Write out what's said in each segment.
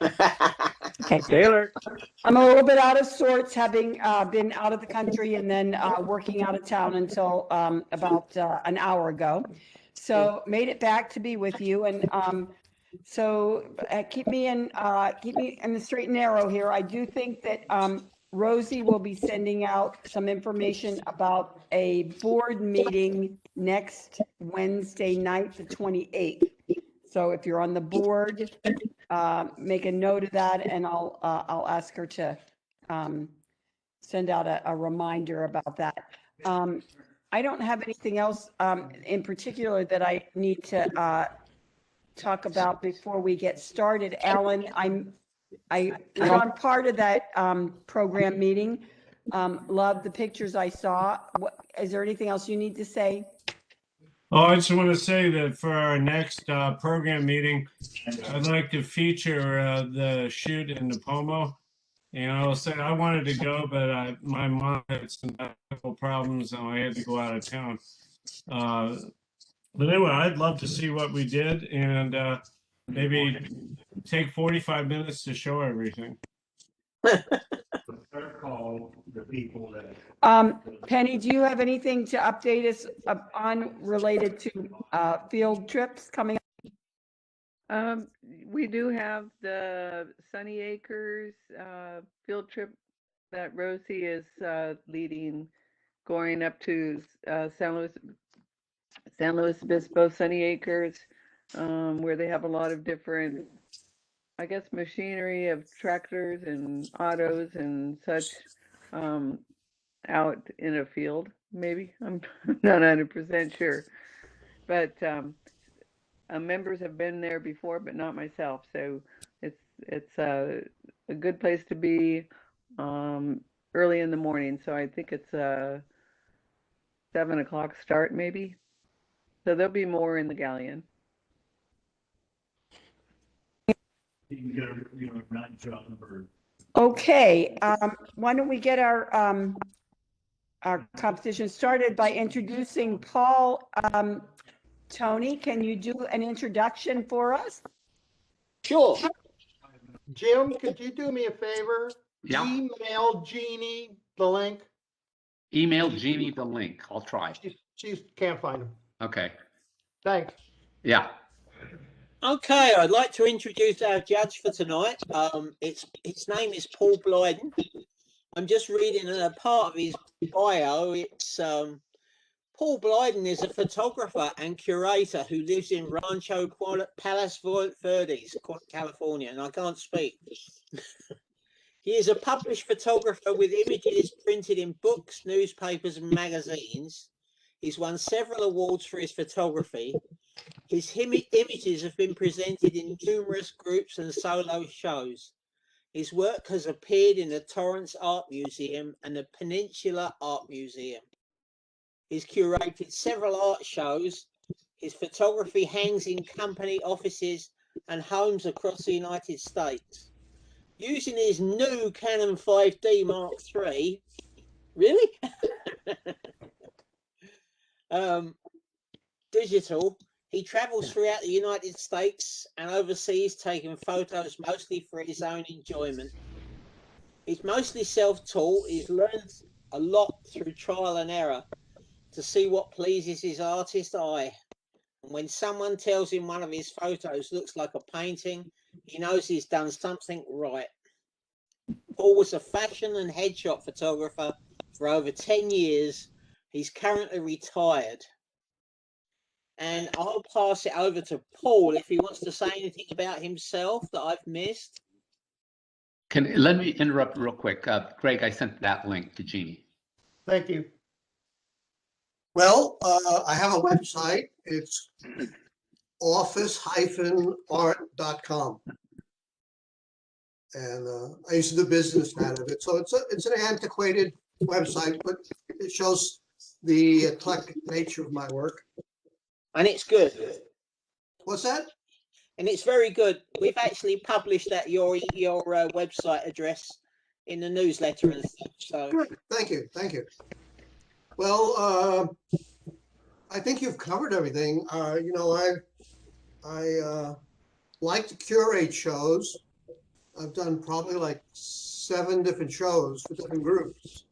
Okay. Taylor. I'm a little bit out of sorts, having been out of the country and then working out of town until about an hour ago. So made it back to be with you, and so keep me in the straight and narrow here. I do think that Rosie will be sending out some information about a board meeting next Wednesday night, the 28th. So if you're on the board, make a note of that, and I'll ask her to send out a reminder about that. I don't have anything else in particular that I need to talk about before we get started. Alan, I was on part of that program meeting. Loved the pictures I saw. Is there anything else you need to say? Oh, I just want to say that for our next program meeting, I'd like to feature the shoot in Napomo. And I will say I wanted to go, but my mom had some medical problems, and I had to go out of town. But anyway, I'd love to see what we did, and maybe take 45 minutes to show everything. Call the people that. Penny, do you have anything to update us on related to field trips coming up? We do have the Sunny Acres field trip that Rosie is leading, going up to San Luis Obispo, Sunny Acres, where they have a lot of different, I guess, machinery of tractors and autos and such out in a field. Maybe I'm not 100% sure, but members have been there before, but not myself. So it's a good place to be early in the morning. So I think it's a 7 o'clock start, maybe. So there'll be more in the Galleon. You can get a run job or. Okay, why don't we get our competition started by introducing Paul. Tony, can you do an introduction for us? Sure. Jim, could you do me a favor? Yeah. Email Jeannie the link. Email Jeannie the link. I'll try. She can't find him. Okay. Thanks. Yeah. Okay, I'd like to introduce our judge for tonight. His name is Paul Blieden. I'm just reading a part of his bio. It's Paul Blieden is a photographer and curator who lives in Rancho Palos Verdes, California, and I can't speak. He is a published photographer with images printed in books, newspapers, and magazines. He's won several awards for his photography. His images have been presented in numerous groups and solo shows. His work has appeared in the Torrance Art Museum and the Peninsula Art Museum. He's curated several art shows. His photography hangs in company offices and homes across the United States. Using his new Canon 5D Mark III, really? Digital, he travels throughout the United States and overseas, taking photos mostly for his own enjoyment. He's mostly self-taught. He's learned a lot through trial and error to see what pleases his artist eye. And when someone tells him one of his photos looks like a painting, he knows he's done something right. Paul was a fashion and headshot photographer for over 10 years. He's currently retired. And I'll pass it over to Paul if he wants to say anything about himself that I've missed. Let me interrupt real quick. Greg, I sent that link to Jeannie. Thank you. Well, I have a website. It's office-art.com. And I used to do business out of it. So it's an antiquated website, but it shows the eclectic nature of my work. And it's good. What's that? And it's very good. We've actually published that your website address in the newsletter and stuff. So good. Thank you. Thank you. Well, I think you've covered everything. You know, I like to curate shows, I've done probably like 7 different shows for different groups,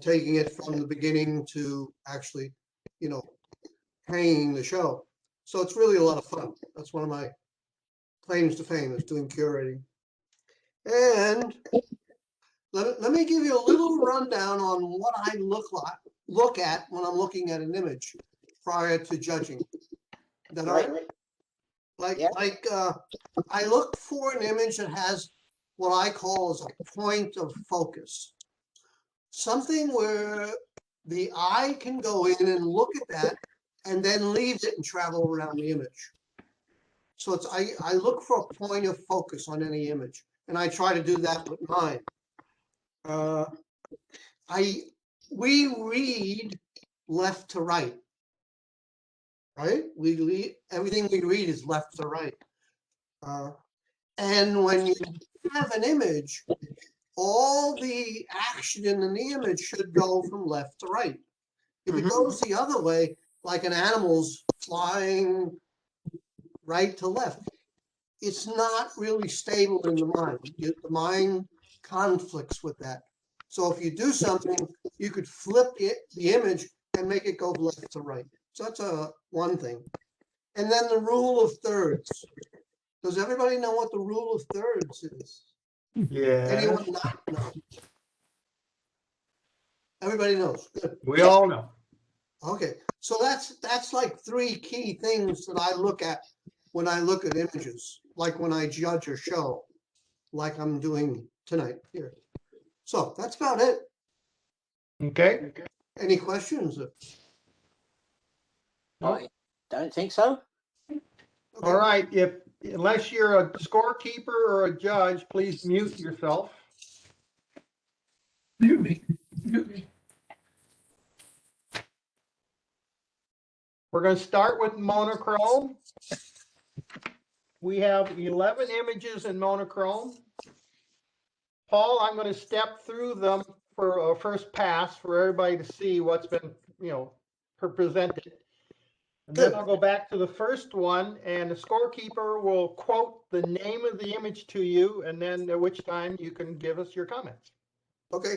taking it from the beginning to actually, you know, hanging the show. So it's really a lot of fun. That's one of my claims to fame, is doing curating. And let me give you a little rundown on what I look at when I'm looking at an image prior to judging. Is that all right? Yeah. I look for an image that has what I call as a point of focus. Something where the eye can go in and look at that and then leave it and travel around the image. So I look for a point of focus on any image, and I try to do that with mine. We read left to right, right? Everything we read is left to right. And when you have an image, all the action in the image should go from left to right. If it goes the other way, like an animal's flying right to left, it's not really stable in the mind. The mind conflicts with that. So if you do something, you could flip the image and make it go left to right. So that's one thing. And then the rule of thirds. Does everybody know what the rule of thirds is? Yeah, Anyone not know? Everybody knows. Good. we all know. Okay, so that's like 3 key things that I look at when I look at images, like when I judge a show, like I'm doing tonight here. So that's about it. Okay, Any questions? I don't think so. all right. Unless you're a scorekeeper or a judge, please mute yourself. Mute me. Mute me. We're going to start with monochrome. We have 11 images in monochrome. Paul, I'm going to step through them for a first pass for everybody to see what's been, presented. And then I'll go back to the first one, and the scorekeeper will quote the name of the image to you, and then at which time you can give us your comments. Okay.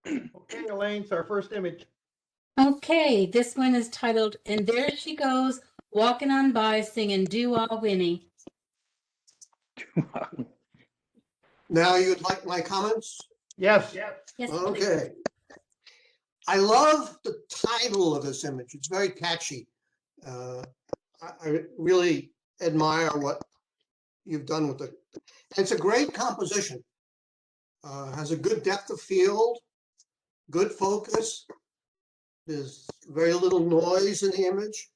Okay, Elaine, it's our first image. Okay, this one is titled, "And There She Goes, Walking On By Singing Doo-Wah Winnie." Now you'd like my comments? Yes. Yes, please. Okay. I love the title of this image. It's very catchy. I really admire what you've done with it. It's a great composition. Has a good depth of field, good focus. There's very little noise in the image.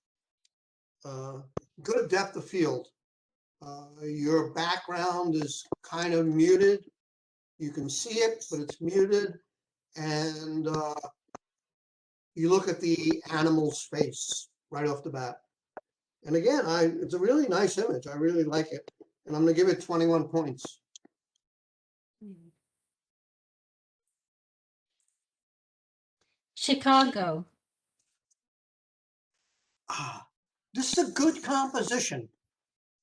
Good depth of field. Your background is kind of muted. You can see it, but it's muted. And you look at the animal's face right off the bat. And again, it's a really nice image. I really like it. And I'm going to give it 21 points. Chicago. This is a good composition.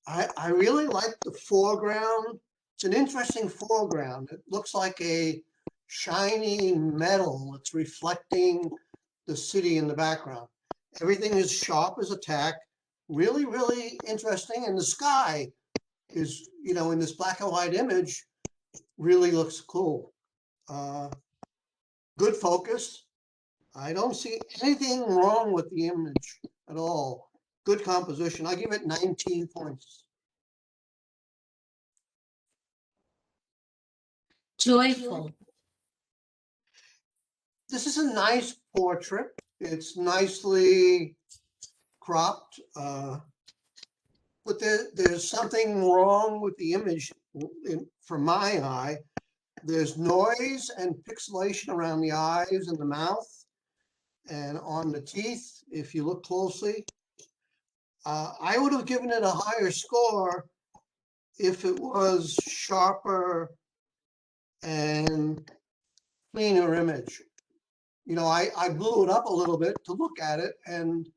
I really like the foreground. It's an interesting foreground. It looks like a shiny metal that's reflecting the city in the background. Everything is sharp as a tack. Really, really interesting. And the sky is, in this black and white image, really looks cool. good focus. I don't see anything wrong with the image at all. Good composition. I give it 19 points. Joyful. This is a nice portrait. It's nicely cropped, but there's something wrong with the image from my eye. There's noise and pixelation around the eyes and the mouth and on the teeth, if you look closely. I would have given it a higher score if it was sharper and cleaner image. You know, I blew it up a little bit to look at it, and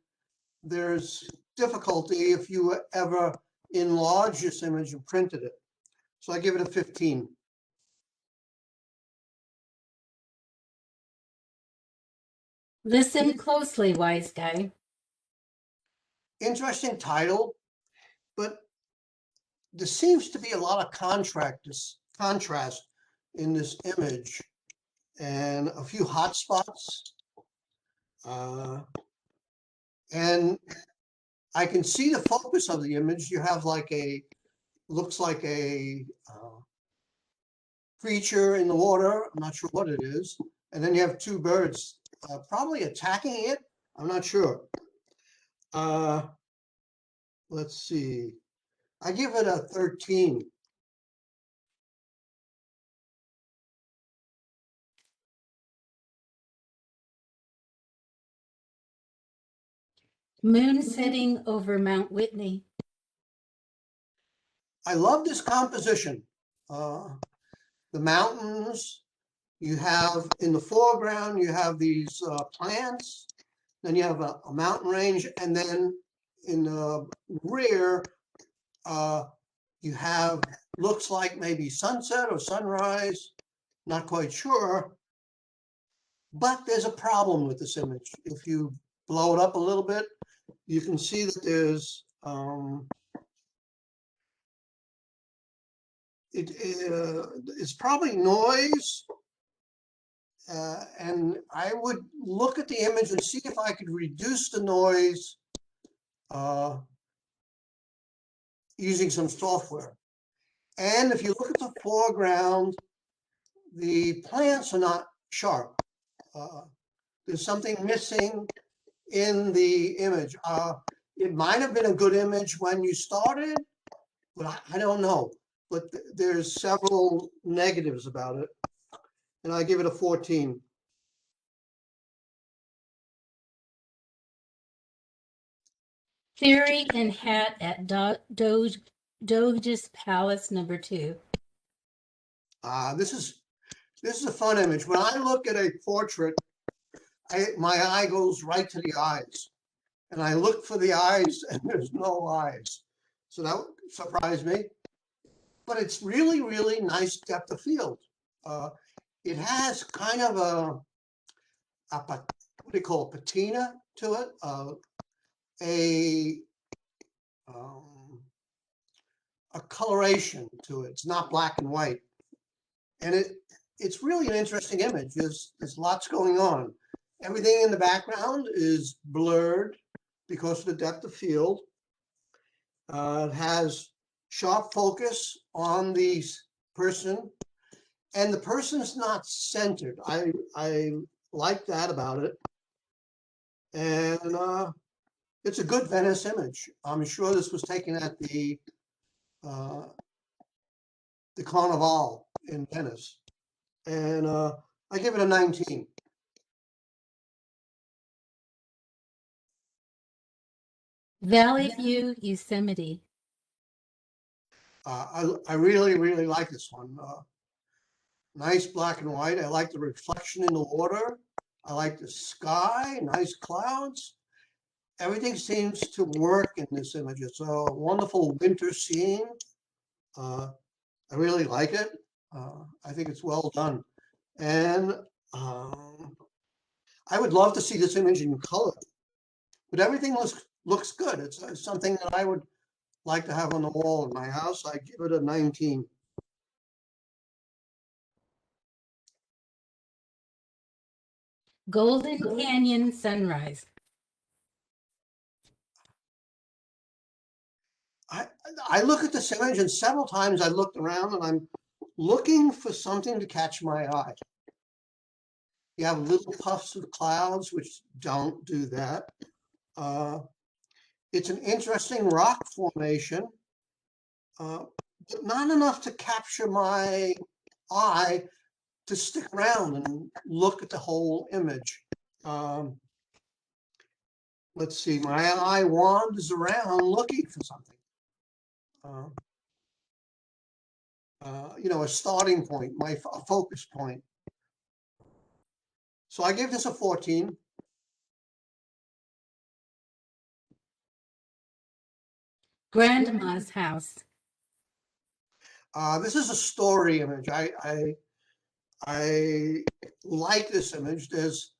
there's difficulty if you ever enlarge this image and printed it. So I give it a 15. Listen closely, wise guy. Interesting title, but there seems to be a lot of contrast in this image and a few hot spots. And I can see the focus of the image. You have looks like a creature in the water. I'm not sure what it is. And then you have two birds probably attacking it. I'm not sure. Let's see. I give it a 13. Moon setting over Mount Whitney. I love this composition. The mountains, you have in the foreground, you have these plants, then you have a mountain range, and then in the rear, you have, looks like maybe sunset or sunrise, not quite sure. But there's a problem with this image. If you blow it up a little bit, you can see that there's it's probably noise, and I would look at the image and see if I could reduce the noise using some software. And if you look at the foreground, the plants are not sharp. There's something missing in the image. It might have been a good image when you started, but I don't know. But there's several negatives about it, and I give it a 14. Theory and hat at Doge's Palace number 2. This is a fun image. When I look at a portrait, my eye goes right to the eyes, and I look for the eyes, and there's no eyes. So that surprised me. But it's really, really nice depth of field. It has kind of what do you call it, patina to it, a coloration to it. It's not black and white, and it's really an interesting image. There's lots going on. Everything in the background is blurred because of the depth of field. It has sharp focus on the person, and the person's not centered. I like that about it. And it's a good Venice image. I'm sure this was taken at the Carnival in Venice. And I give it a 19. Valley View, Yosemite. I really, really like this one. Nice black and white. I like the reflection in the water. I like the sky, nice clouds. Everything seems to work in this image. It's a wonderful winter scene. I really like it. I think it's well done. And I would love to see this image in color, but everything looks good. It's something that I would like to have on the wall in my house. I give it a 19. Golden Canyon sunrise. I look at this image and several times I looked around and I'm looking for something to catch my eye. You have little puffs of clouds, which don't do that. It's an interesting rock formation, but not enough to capture my eye to stick around and look at the whole image. Let's see, my eye wanders around looking for something. A starting point, a focus point. So I give this a 14. Grandma's house. This is a story image. I like this image. There's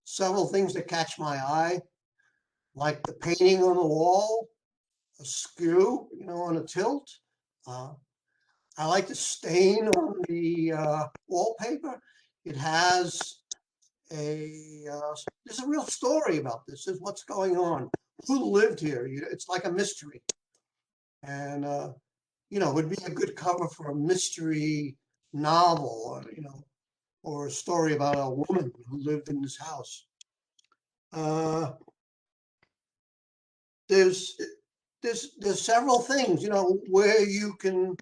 several things that catch my eye, like the painting on the wall, a skew, on a tilt. I like the stain on the wallpaper. It has there's a real story about this. This is what's going on. Who lived here? It's like a mystery. And, it would be a good cover for a mystery novel, or a story about a woman who lived in this house. There's several things, where you can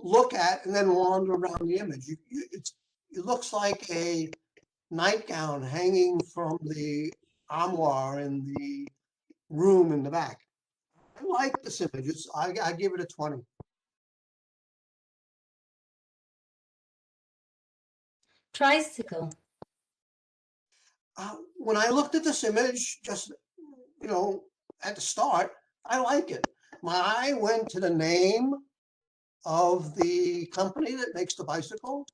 look at and then wander around the image. It looks like a nightgown hanging from the armoire in the room in the back. I like this image. I give it a 20. Tricycle. When I looked at this image, just, at the start, I like it. My eye went to the name of the company that makes the bicycle.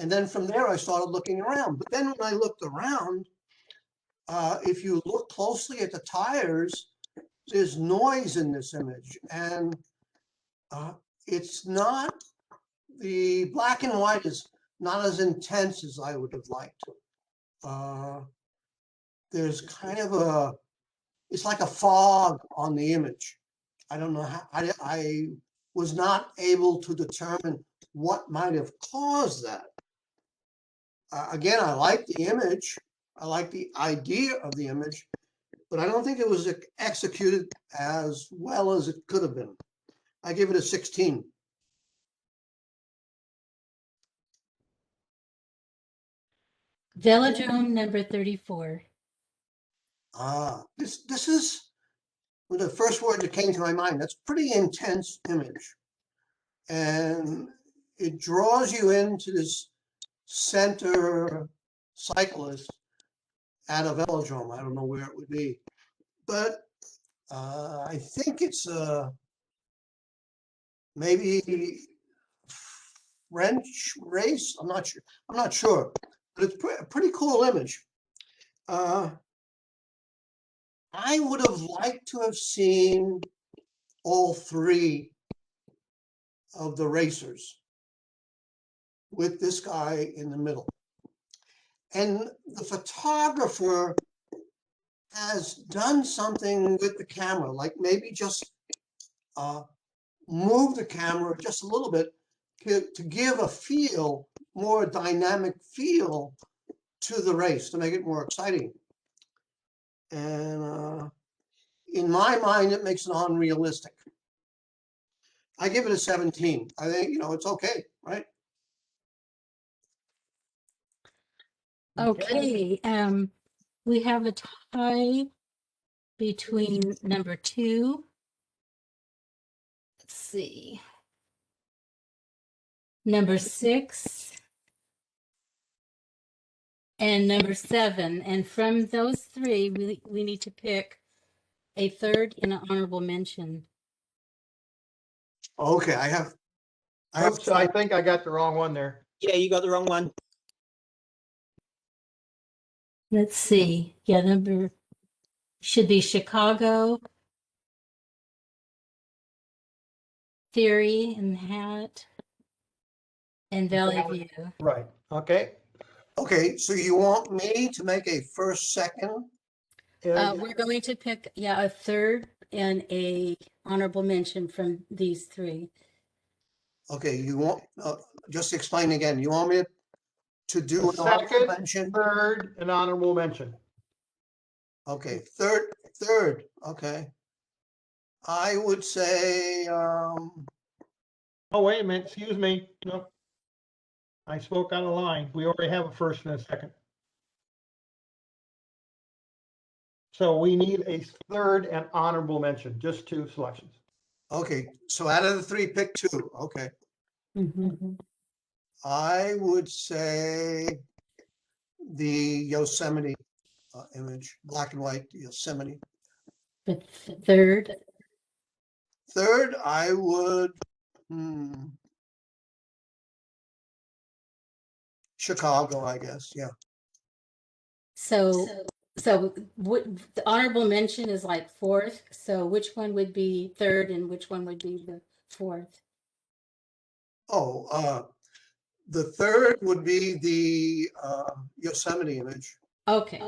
And then from there, I started looking around. But then when I looked around, if you look closely at the tires, there's noise in this image. And it's not, the black and white is not as intense as I would have liked. There's kind of it's like a fog on the image. I don't know how, I was not able to determine what might have caused that. Again, I like the image. I like the idea of the image, but I don't think it was executed as well as it could have been. I give it a 16. Velodrome number 34. This is the first word that came to my mind. That's a pretty intense image. And it draws you into this center cyclist at a velodrome. I don't know where it would be, but I think it's maybe French race. I'm not sure, but it's a pretty cool image. I would have liked to have seen all three of the racers with this guy in the middle. And the photographer has done something with the camera, like maybe just move the camera just a little bit to give a more dynamic feel to the race, to make it more exciting. And in my mind, it makes it unrealistic. I give it a 17. I think, it's okay, right? Okay, we have a tie between number 2. Let's see. Number 6 and number 7. And from those 3, we need to pick a third and an honorable mention. Okay, I have. Oops, I think I got the wrong one there. Yeah, you got the wrong one. Let's see. Yeah, number should be Chicago, Theory and Hat, and Valley View. Right, okay. Okay, so you want me to make a first, second? We're going to pick, yeah, a third and a honorable mention from these three. Okay, you want, just explain again. You want me to do A an honorable second, mention? third, and honorable mention. Okay, third, okay. I would say, Oh, wait a minute, excuse me. No. I spoke out of line. We already have a first and a second. So we need a third and honorable mention, just two selections. okay, so out of the three, pick two. Okay. Mhm. I would say the Yosemite image, black and white Yosemite. The third, Third, I would, Chicago, I guess, yeah. so what the honorable mention is like fourth, so which one would be third and which one would be the fourth? Oh, the third would be the Yosemite image, Okay,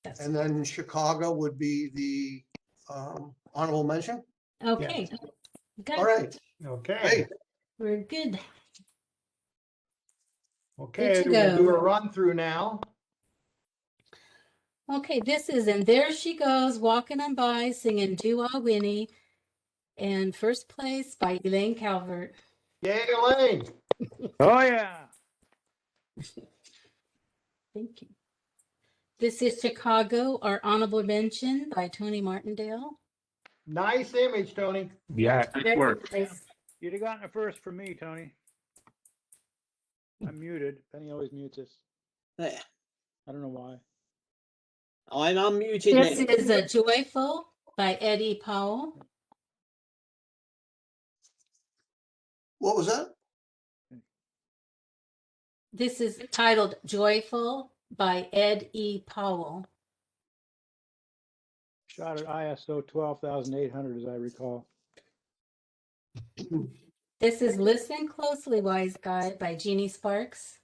that's and then Chicago would be the honorable mention. okay. All Good. right, Okay, great. We're good. okay, to we'll do go. a run through now. Okay, this is And There She Goes Walking on By singing Do Wah Winnie, and first place by Elaine Calvert. Yay, Elaine. Oh, yeah. Thank you. This is Chicago, our honorable mention by Tony Martindale. Nice image, Tony. Yeah, nice Very work. nice. You'd have gotten a first from me, Tony. I'm muted. Penny always mutes us. There. I don't know why. I'm unmuted This now. is a Joyful by Eddie Powell. What was that? This is titled Joyful by Ed E. Powell. Shot at ISO 12,800, as I recall. This is Listen Closely, Wise Guy by Jeannie Sparks.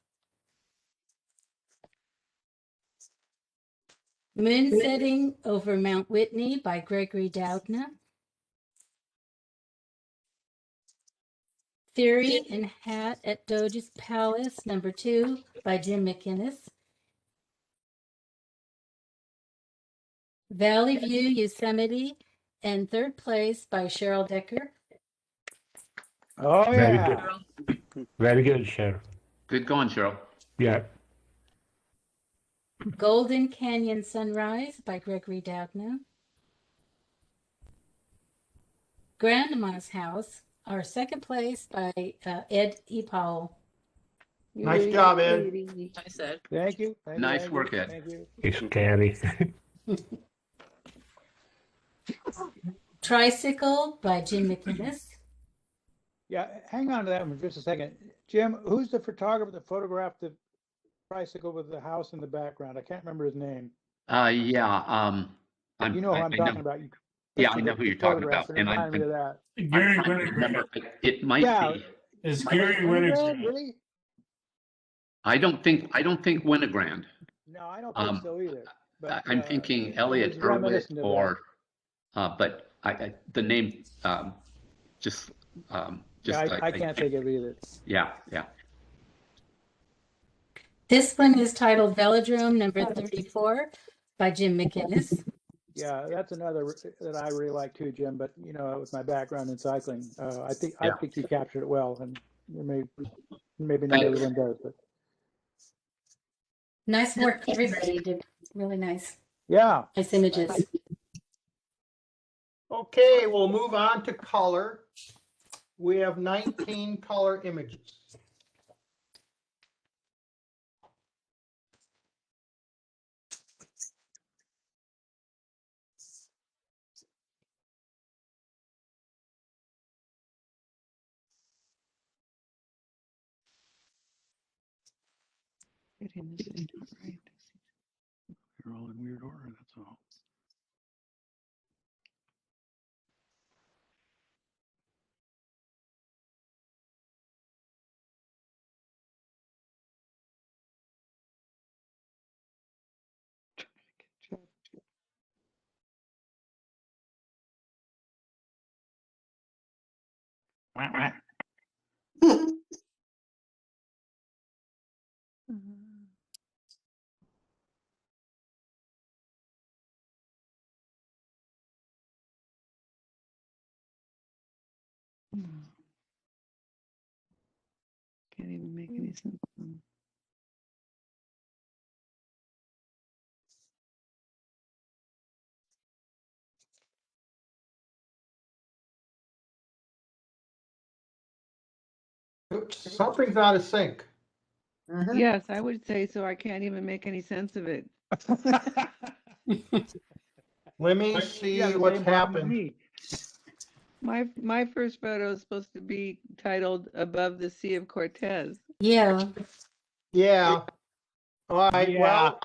Moon Setting Over Mount Whitney by Gregory Doudna. Theory and Hat at Doge's Palace, #2 by Jim McInnes. Valley View, Yosemite, and third place by Cheryl Decker. Oh, Very yeah. good. Very good, Cheryl. Good going, Cheryl. Yeah. Golden Canyon Sunrise by Gregory Doudna. Grandma's House, our second place by Ed E. Powell. Nice job, Ed. Thank you. Thank Nice you, work, Ed. Thank you. It's scary. Tricycle by Jim McInnes. Yeah, hang on to that one for just a second. Jim, who's the photographer that photographed the tricycle with the house in the background? I can't remember his name. Yeah, You know who I'm talking about. You Yeah, I know who you're talking about, and and remind me of that. Gary I'm trying to Winograd. remember, it might Yeah. be, It's Might Gary Winograd. Really? I don't think Winogrand. No, I don't think so either. But I'm thinking it Elliot was Irwin reminiscent of that. or, but the name, just, Yeah, I can't think of either. Yeah. This one is titled Velodrome #34 by Jim McInnes. Yeah, that's another that I really like too, Jim. But with my background in cycling, I think you captured it well, and maybe not everyone does, but Nice work, everybody did really nice. yeah. Nice images. Okay, we'll move on to color. We have 19 color images. They're all in weird order, that's all. Can't even make any sense. Oops, something's out of sync. Yes, I would say so. I can't even make any sense of it. Let me You see have the what's same problem with happened. me. My first photo is supposed to be titled "Above the Sea of Cortez." Yeah. Yeah. All right, Yeah. well,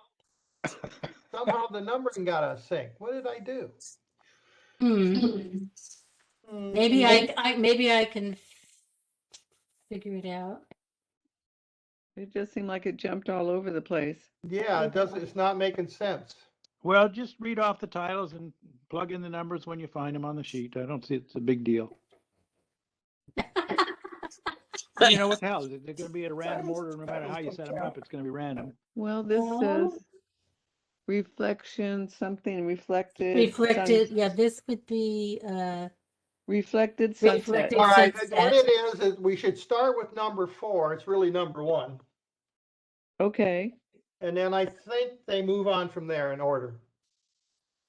somehow the numbering got out of sync. What did I do? Hmm. Hmm, Maybe maybe I can figure it out. It just seemed like it jumped all over the place. Yeah, it doesn't, it's not making sense. Well, just read off the titles and plug in the numbers when you find them on the sheet. I don't see it's a big deal. You know what the hell? They're going to be at a random order. No matter how you set them up, it's going to be random. Well, this says reflection, something reflected. Reflected, yeah, this would be Reflected sunset. reflected All right, sunset. what it is we should start with number 4. It's really number 1. Okay. And then I think they move on from there in order.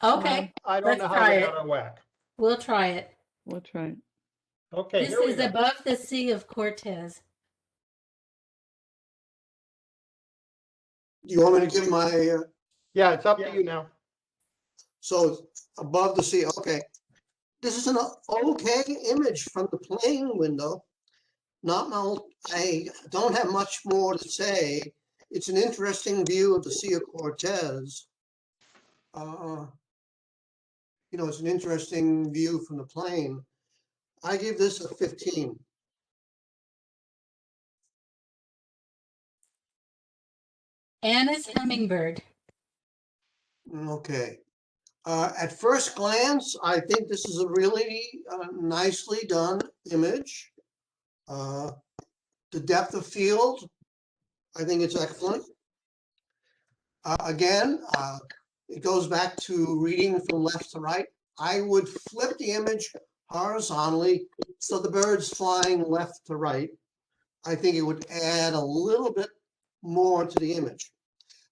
Okay, I don't let's know how try they it. got out of whack. We'll try it. We'll try it. Okay, This here we is go. above the Sea of Cortez. Do you want me to give my, Yeah, it's up to you now. so above the sea, okay. This is an okay image from the plane window. I don't have much more to say. It's an interesting view of the Sea of Cortez. It's an interesting view from the plane. I give this a 15. Anna's hummingbird. Okay. At first glance, I think this is a really nicely done image. The depth of field, I think it's excellent. Again, it goes back to reading from left to right. I would flip the image horizontally so the bird's flying left to right. I think it would add a little bit more to the image.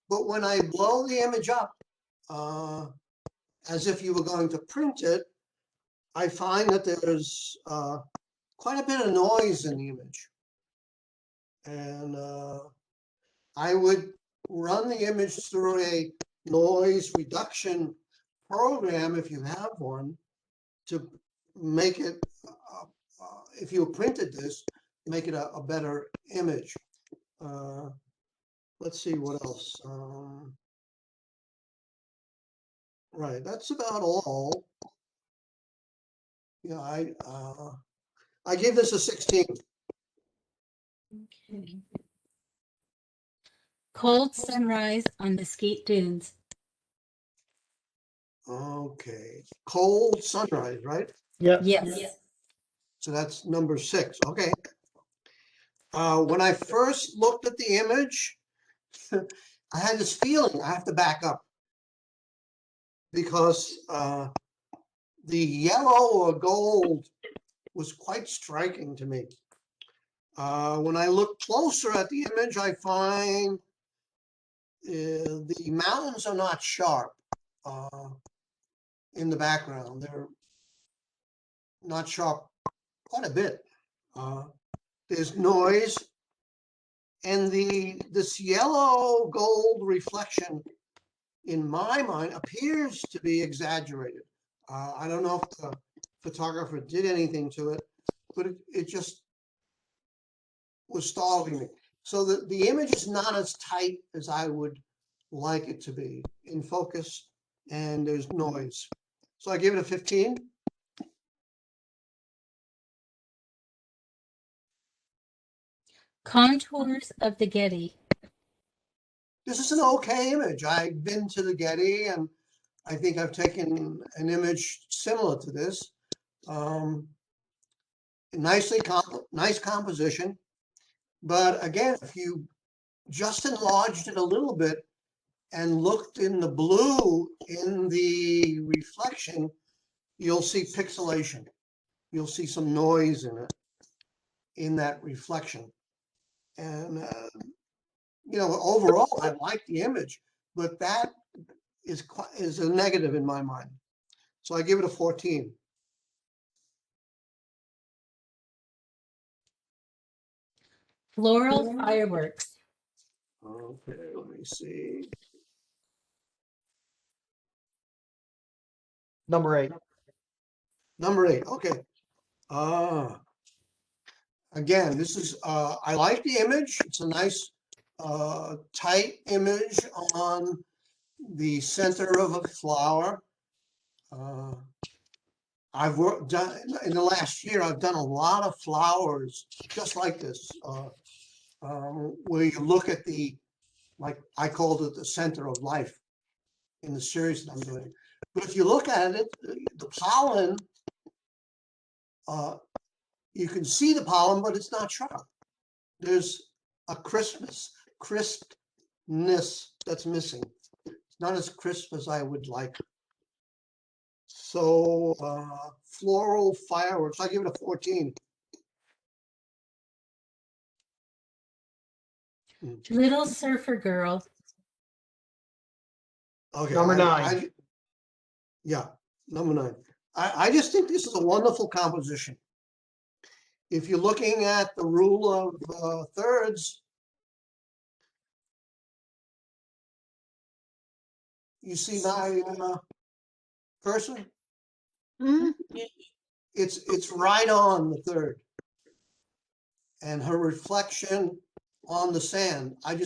But when I blow the image up, as if you were going to print it, I find that there's quite a bit of noise in the image. And I would run the image through a noise reduction program, if you have one, to make it, if you printed this, make it a better image. Let's see what else. Right, that's about all. Yeah, I give this a 16. Okay. Cold sunrise on Mesquite Dunes. Okay, cold sunrise, right? Yes. Yes. So that's number 6. Okay. When I first looked at the image, I had this feeling I have to back up because the yellow or gold was quite striking to me. When I look closer at the image, I find the mountains are not sharp in the background. They're not sharp quite a bit. There's noise, and this yellow gold reflection, in my mind, appears to be exaggerated. I don't know if the photographer did anything to it, but it just was stalling me. So the image is not as tight as I would like it to be in focus, and there's noise. So I give it a 15. Contours of the Getty. This is an okay image. I've been to the Getty, and I think I've taken an image similar to this. nice composition. But again, if you just enlarged it a little bit and looked in the blue in the reflection, you'll see pixelation. You'll see some noise in it, in that reflection. And, overall, I like the image, but that is a negative in my mind. So I give it a 14. Floral fireworks. Okay, let me see. Number 8. Number 8, okay. Again, this is, I like the image. It's a nice, tight image on the center of a flower. I've done in the last year. I've done a lot of flowers just like this, where you look at like I called it the center of life in the series that I'm doing. But if you look at it, the pollen, you can see the pollen, but it's not sharp. There's a crispness that's missing. It's not as crisp as I would like. So floral fireworks, I give it a 14. Little surfer girl. Okay. Number 9. Yeah, number 9. I just think this is a wonderful composition. If you're looking at the rule of thirds, you see my cursor? It's right on the third. And her reflection on the sand. I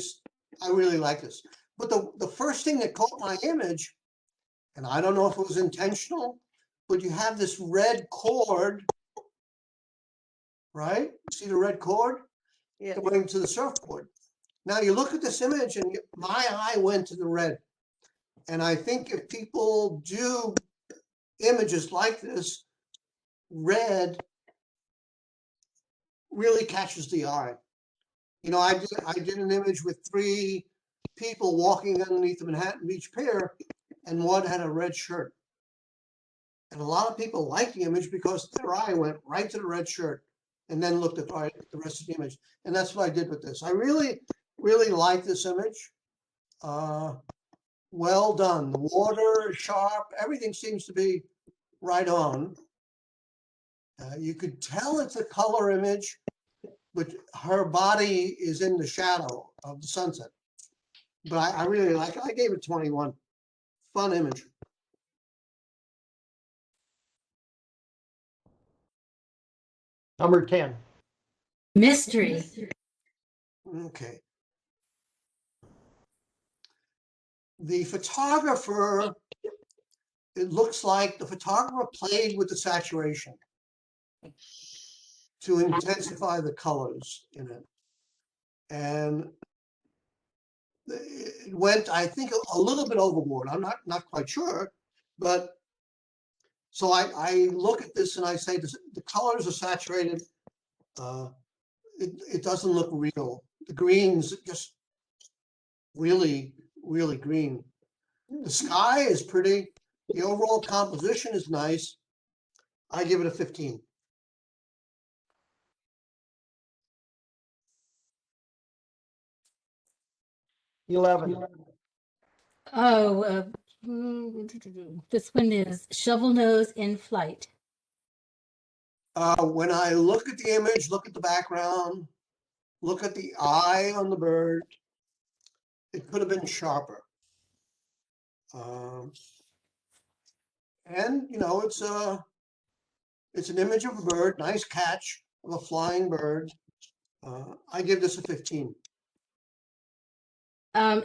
really like this. But the first thing that caught my image, and I don't know if it was intentional, but you have this red cord, right? See the red cord? Yeah. Going to the surfboard. Now you look at this image and my eye went to the red. And I think if people do images like this, red really catches the eye. I did an image with 3 people walking underneath the Manhattan Beach Pier, and one had a red shirt. And a lot of people liked the image because their eye went right to the red shirt and then looked at the rest of the image. And that's what I did with this. I really, really like this image. Well done. The water is sharp. Everything seems to be right on. You could tell it's a color image, but her body is in the shadow of the sunset. But I really like it. I gave it 21. Fun image. Number 10. Mystery. Okay. The photographer, it looks like the photographer played with the saturation to intensify the colors in it. And it went, I think, a little bit overboard. I'm not quite sure, but so I look at this and I say the colors are saturated. It doesn't look real. The greens just really, really green. The sky is pretty. The overall composition is nice. I give it a 15. Oh, this one is shovel nose in flight. When I look at the image, look at the background, look at the eye on the bird, it could have been sharper. And it's an image of a bird, nice catch of a flying bird. I give this a 15. I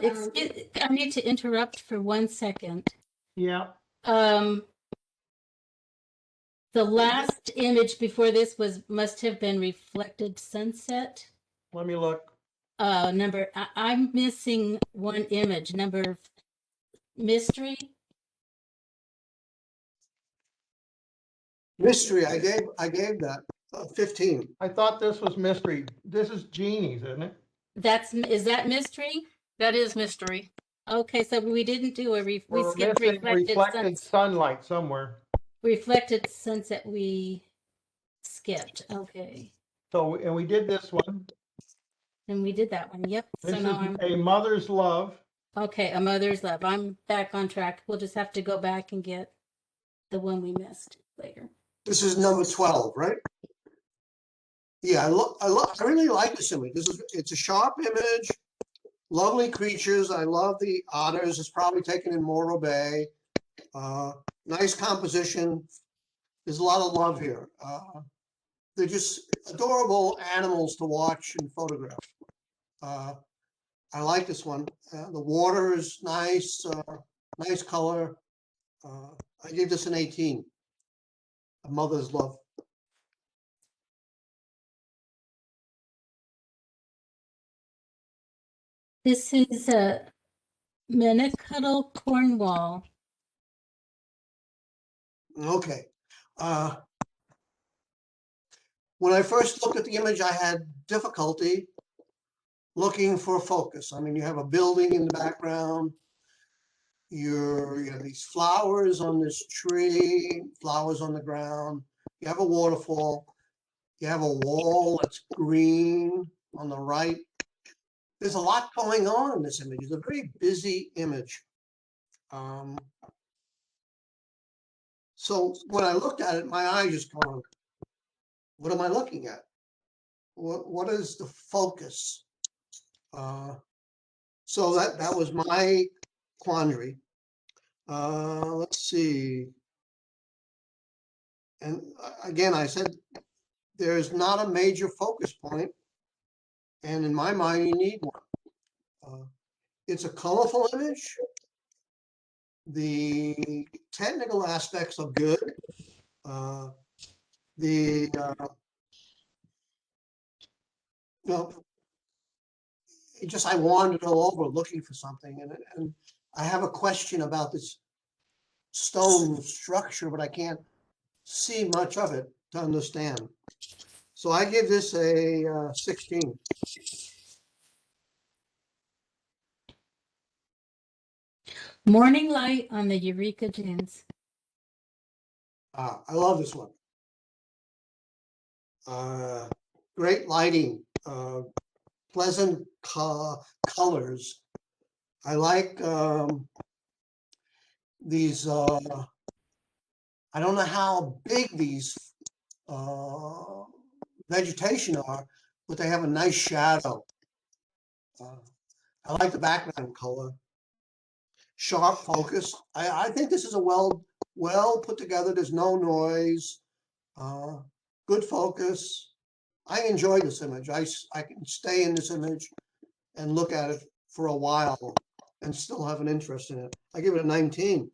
need to interrupt for 1 second. Yeah. The last image before this must have been reflected sunset. Let me look. I'm missing one image. Number mystery. Mystery, I gave that. 15. I thought this was mystery. This is Jeannie's, isn't it? Is that mystery? That is mystery. Okay, so we didn't do we We're skipped missing reflected sunlight somewhere. reflected sunset we skipped. Okay. So, and we did this one. And we did that one. Yep. So This is now I'm A Mother's Love. okay, A Mother's Love. I'm back on track. We'll just have to go back and get the one we missed later. This is number 12, right? Yeah, I really like this image. It's a sharp image, lovely creatures. I love the otters. It's probably taken in Morro Bay. Nice composition. There's a lot of love here. They're just adorable animals to watch and photograph. I like this one. The water is nice, nice color. I give this an 18. A Mother's Love. This is a Manicuddle, Cornwall. Okay. When I first looked at the image, I had difficulty looking for focus. I mean, you have a building in the background. You have these flowers on this tree, flowers on the ground. You have a waterfall. You have a wall that's green on the right. There's a lot going on in this image. It's a very busy image. So when I looked at it, my eyes just going, what am I looking at? What is the focus? So that was my quandary. Let's see. And again, I said, there's not a major focus point. And in my mind, you need one. It's a colorful image. The technical aspects are good. I wandered all over looking for something, and I have a question about this stone structure, but I can't see much of it to understand. So I give this a 16. Morning Light on the Eureka Dunes. I love this one. Great lighting, pleasant colors. I like these, I don't know how big these vegetation are, but they have a nice shadow. I like the background color. Sharp focus. I think this is a well put together. There's no noise. Good focus. I enjoy this image. I can stay in this image and look at it for a while and still have an interest in it. I give it a 19.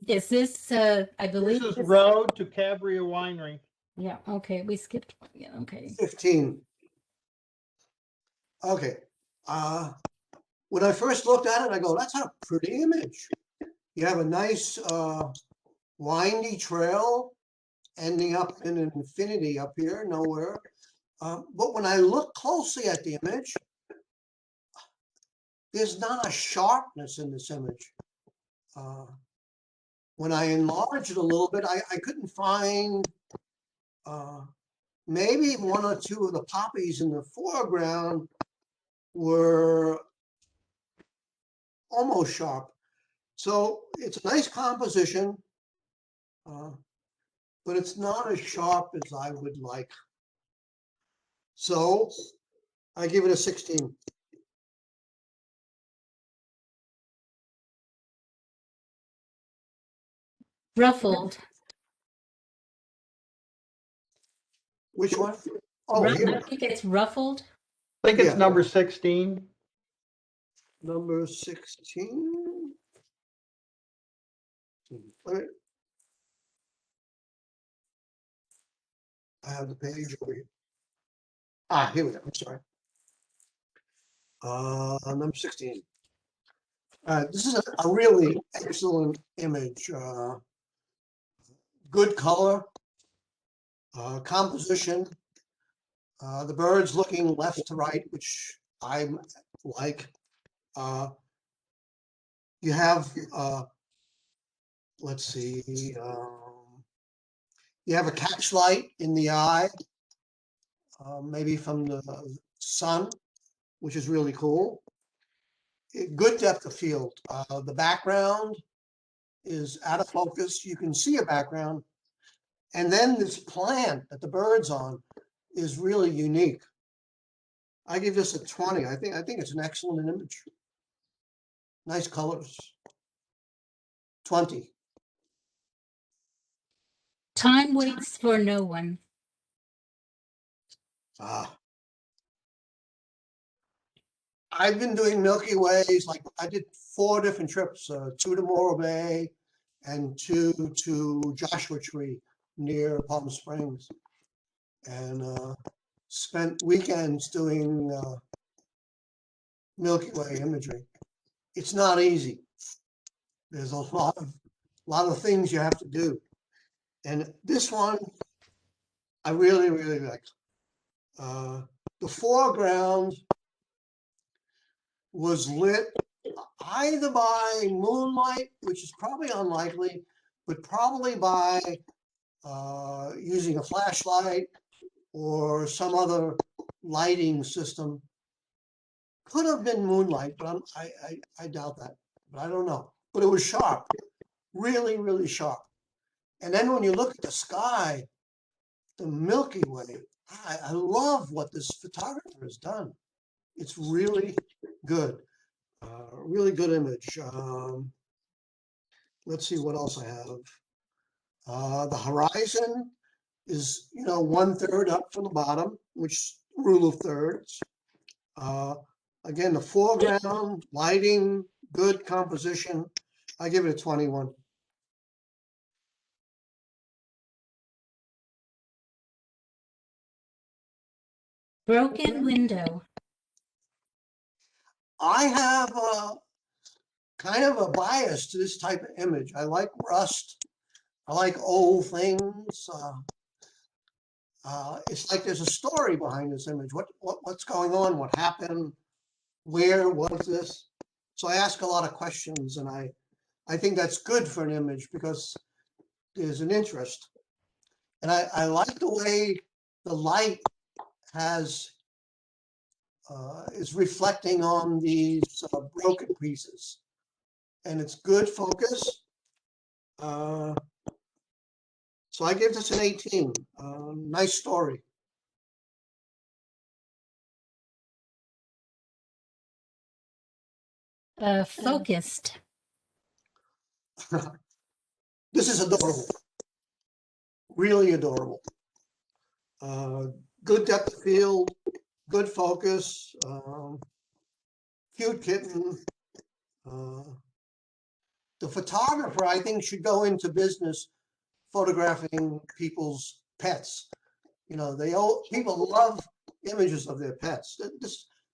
Is this I believe This is Road to Cabrera Winery. Yeah, okay, we skipped one. Yeah, okay. 15. Okay. When I first looked at it, I go, that's a pretty image. You have a nice windy trail ending up in an infinity up here, nowhere. But when I look closely at the image, there's not a sharpness in this image. When I enlarged it a little bit, I couldn't find maybe one or two of the poppies in the foreground were almost sharp. So it's a nice composition, but it's not as sharp as I would like. So I give it a 16. Ruffled. Which one? Oh, I here. think it's ruffled. I think it's Yeah. number 16. Number 16. I have the page over here. Here we go. I'm sorry. Number 16. This is a really excellent image. Good color, composition. The birds looking left to right, which I like. You have, let's see, you have a catch light in the eye, maybe from the sun, which is really cool. Good depth of field. The background is out of focus. You can see a background. And then this plant that the bird's on is really unique. I give this a 20. I think it's an excellent image. Nice colors. 20. Time waits for no one. I've been doing Milky Ways, like I did 4 different trips, 2 to Morro Bay and 2 to Joshua Tree near Palm Springs. And spent weekends doing Milky Way imagery. It's not easy. There's a lot of things you have to do. And this one, I really, really like. The foreground was lit either by moonlight, which is probably unlikely, but probably by using a flashlight or some other lighting system. Could have been moonlight, but I doubt that. But I don't know. But it was sharp, really, really sharp. And then when you look at the sky, the Milky Way, I love what this photographer has done. It's really good, really good image. Let's see what else I have. The horizon is, 1/3 up from the bottom, which rule of thirds. Again, the foreground, lighting, good composition. I give it a 21. Broken window. I have kind of a bias to this type of image. I like rust. I like old things. It's like there's a story behind this image. What's going on? What happened? Where was this? So I ask a lot of questions, and I think that's good for an image because there's an interest. And I like the way the light is reflecting on these broken pieces, and it's good focus. So I give this an 18. Nice story. Focused. This is adorable. Really adorable. Good depth of field, good focus, cute kitten. The photographer, I think, should go into business photographing people's pets. People love images of their pets.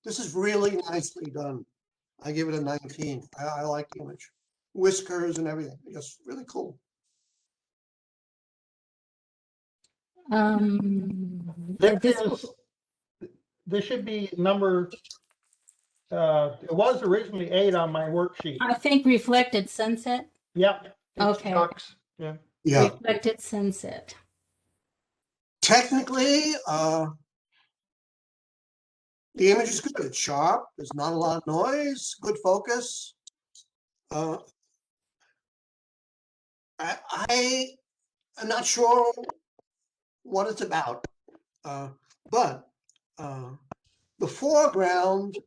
This is really nicely done. I give it a 19. I like the image. Whiskers and everything. Just really cool. This should be number, it was originally 8 on my worksheet. I think reflected sunset. Yep. Okay. Ducks. Yeah. Reflected sunset. Technically, the image is good. It's sharp. There's not a lot of noise. Good focus. I am not sure what it's about, but the foreground,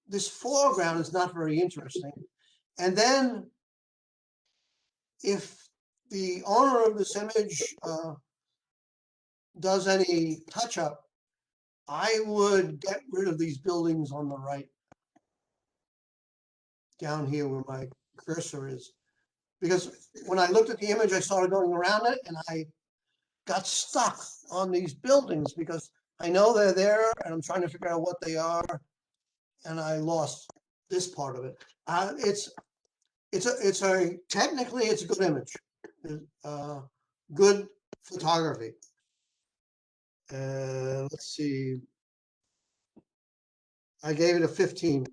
this foreground is not very interesting. And then if the owner of this image does any touch up, I would get rid of these buildings on the right, down here where my cursor is. Because when I looked at the image, I started going around it and I got stuck on these buildings because I know they're there and I'm trying to figure out what they are, and I lost this part of it. Technically it's a good image, good photography. Let's see. I gave it a 15.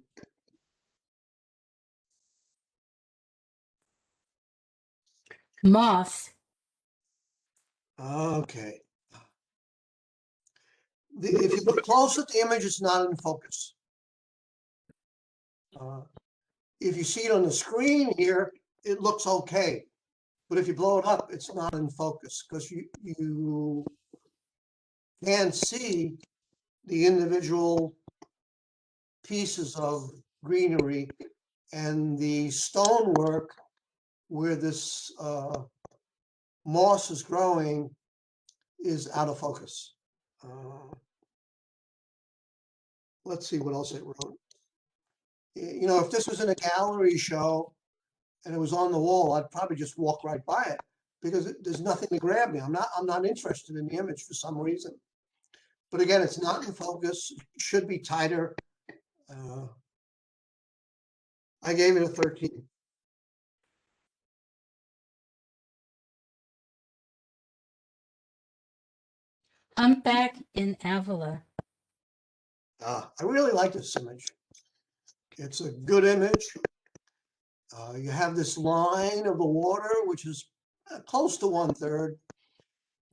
Moss. Okay. If you look close at the image, it's not in focus. If you see it on the screen here, it looks okay. But if you blow it up, it's not in focus because you can't see the individual pieces of greenery, and the stonework where this moss is growing is out of focus. Let's see what else I wrote. You know, if this was in a gallery show and it was on the wall, I'd probably just walk right by it because there's nothing to grab me. I'm not interested in the image for some reason. But again, it's not in focus. It should be tighter. I gave it a 13. Humpback in Avila. I really like this image. It's a good image. You have this line of the water, which is close to 1/3.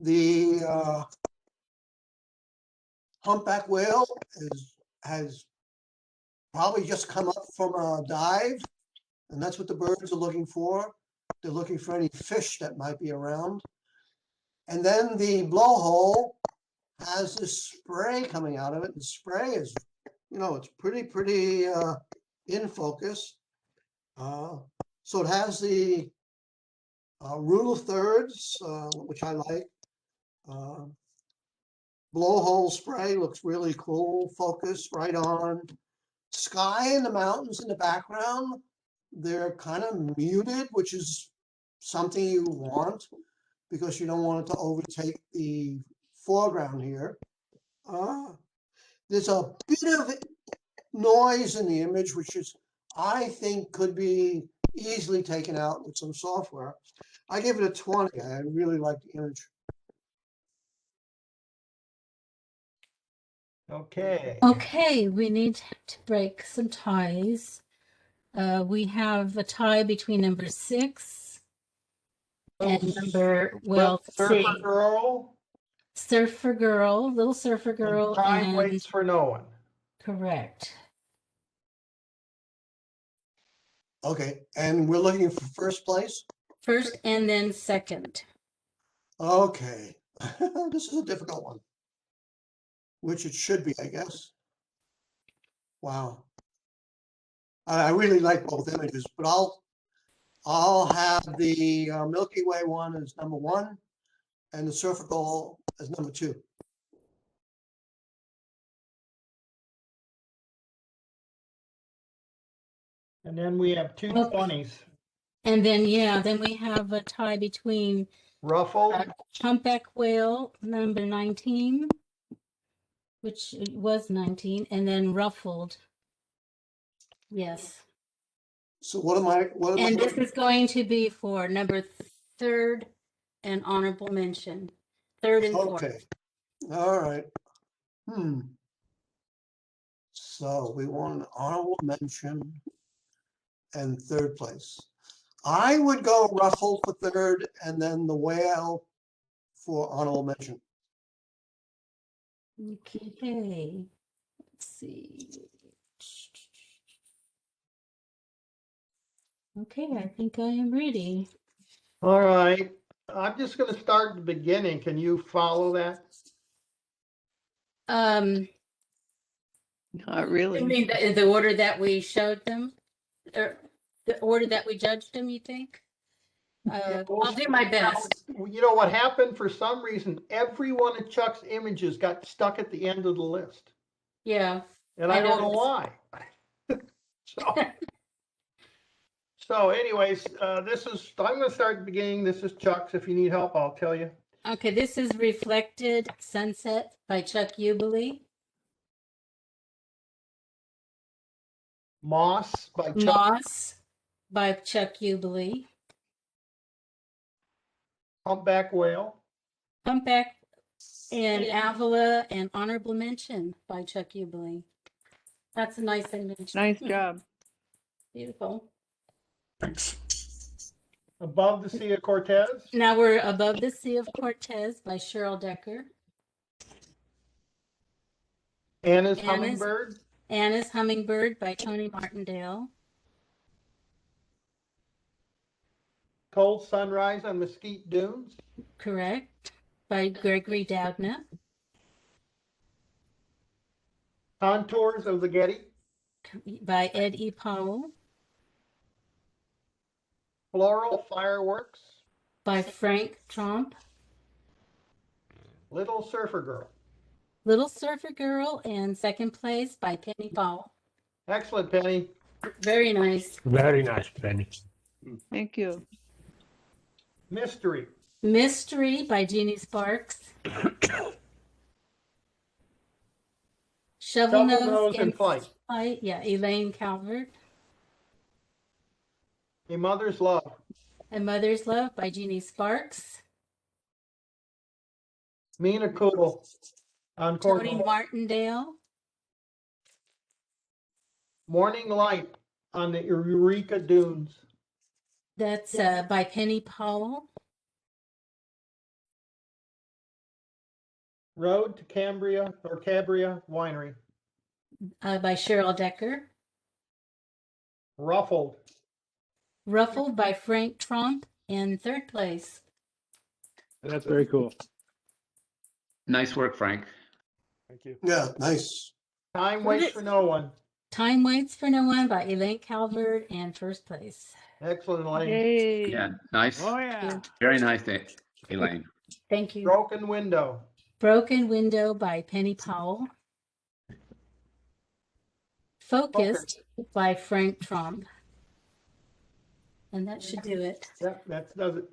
The humpback whale has probably just come up from a dive, and that's what the birds are looking for. They're looking for any fish that might be around. And then the blowhole has this spray coming out of it. The spray is, you know, it's pretty in focus. So it has the rule of thirds, which I like. Blowhole spray looks really cool. Focus right on. Sky and the mountains in the background, they're kind of muted, which is something you want because you don't want it to overtake the foreground here. There's a bit of noise in the image, which is, I think, could be easily taken out with some software. I give it a 20. I really like the image. Okay. Okay, we need to break some ties. We have a tie between number 6 and number, well, Surfer C. Girl Surfer Girl, Little Surfer Girl, and Time and Waits for No One. correct. Okay, and we're looking for first place? First and then second. Okay, this is a difficult one, which it should be, I guess. Wow. I really like both images, but I'll have the Milky Way one as number 1 and the Surfer Girl as number 2. And then we have two 20s. And then, yeah, then we have a tie between Ruffled. Humpback Whale, number 19, which was 19, and then Ruffled. Yes. So what am I? And this is going to be for number 3rd and honorable mention. 3rd and 4th. Okay. All right. So we want an honorable mention and 3rd place. I would go Ruffled for 3rd and then the Whale for honorable mention. Okay. Let's see. Okay, I think I am ready. All right. I'm just going to start at the beginning. Can you follow that? Not I really. mean, the order that we showed them, or the order that we judged them, you think? I'll do my best. You know what happened? For some reason, every one of Chuck's images got stuck at the end of the list. Yeah. And I don't know why. So anyways, I'm going to start at the beginning. This is Chuck's. If you need help, I'll tell you. Okay, this is Reflected Sunset by Chuck Ubley. Moss by Chuck. Moss by Chuck Ubley. Humpback Whale. Humpback and Avila and Honorable Mention by Chuck Ubley. That's a nice image. Nice job. Beautiful. Above the Sea of Cortez. Now we're Above the Sea of Cortez by Cheryl Decker. Anna's Hummingbird. Anna's Hummingbird by Tony Martindale. Cold Sunrise on Mesquite Dunes. Correct. By Gregory Doudna. Contours of the Getty. By Ed E. Powell. Floral Fireworks. By Frank Tromp. Little Surfer Girl. Little Surfer Girl, and second place by Penny Powell. Excellent, Penny. Very nice. Very nice, Penny. Thank you. Mystery. Mystery by Jeannie Sparks. Shovel Nose in Flight. Yeah, Elaine Calvert. A Mother's Love. A Mother's Love by Jeannie Sparks. Mina Coodle on Tony Cornwall. Martindale. Morning Light on the Eureka Dunes. That's by Penny Powell. Road to Cambria or Cabria Winery. By Cheryl Decker. Ruffled. Ruffled by Frank Tromp in third place. That's very cool. Nice work, Frank. Thank you. Yeah, nice. Time Waits for No One. Time Waits for No One by Elaine Calvert in first place. Excellent, Elaine. Yay. Yeah, nice. Oh, yeah. Very nice, Elaine. Thank you. Broken Window. Broken Window by Penny Powell. Focused by Frank Tromp. And that should do it. Yep, that does it.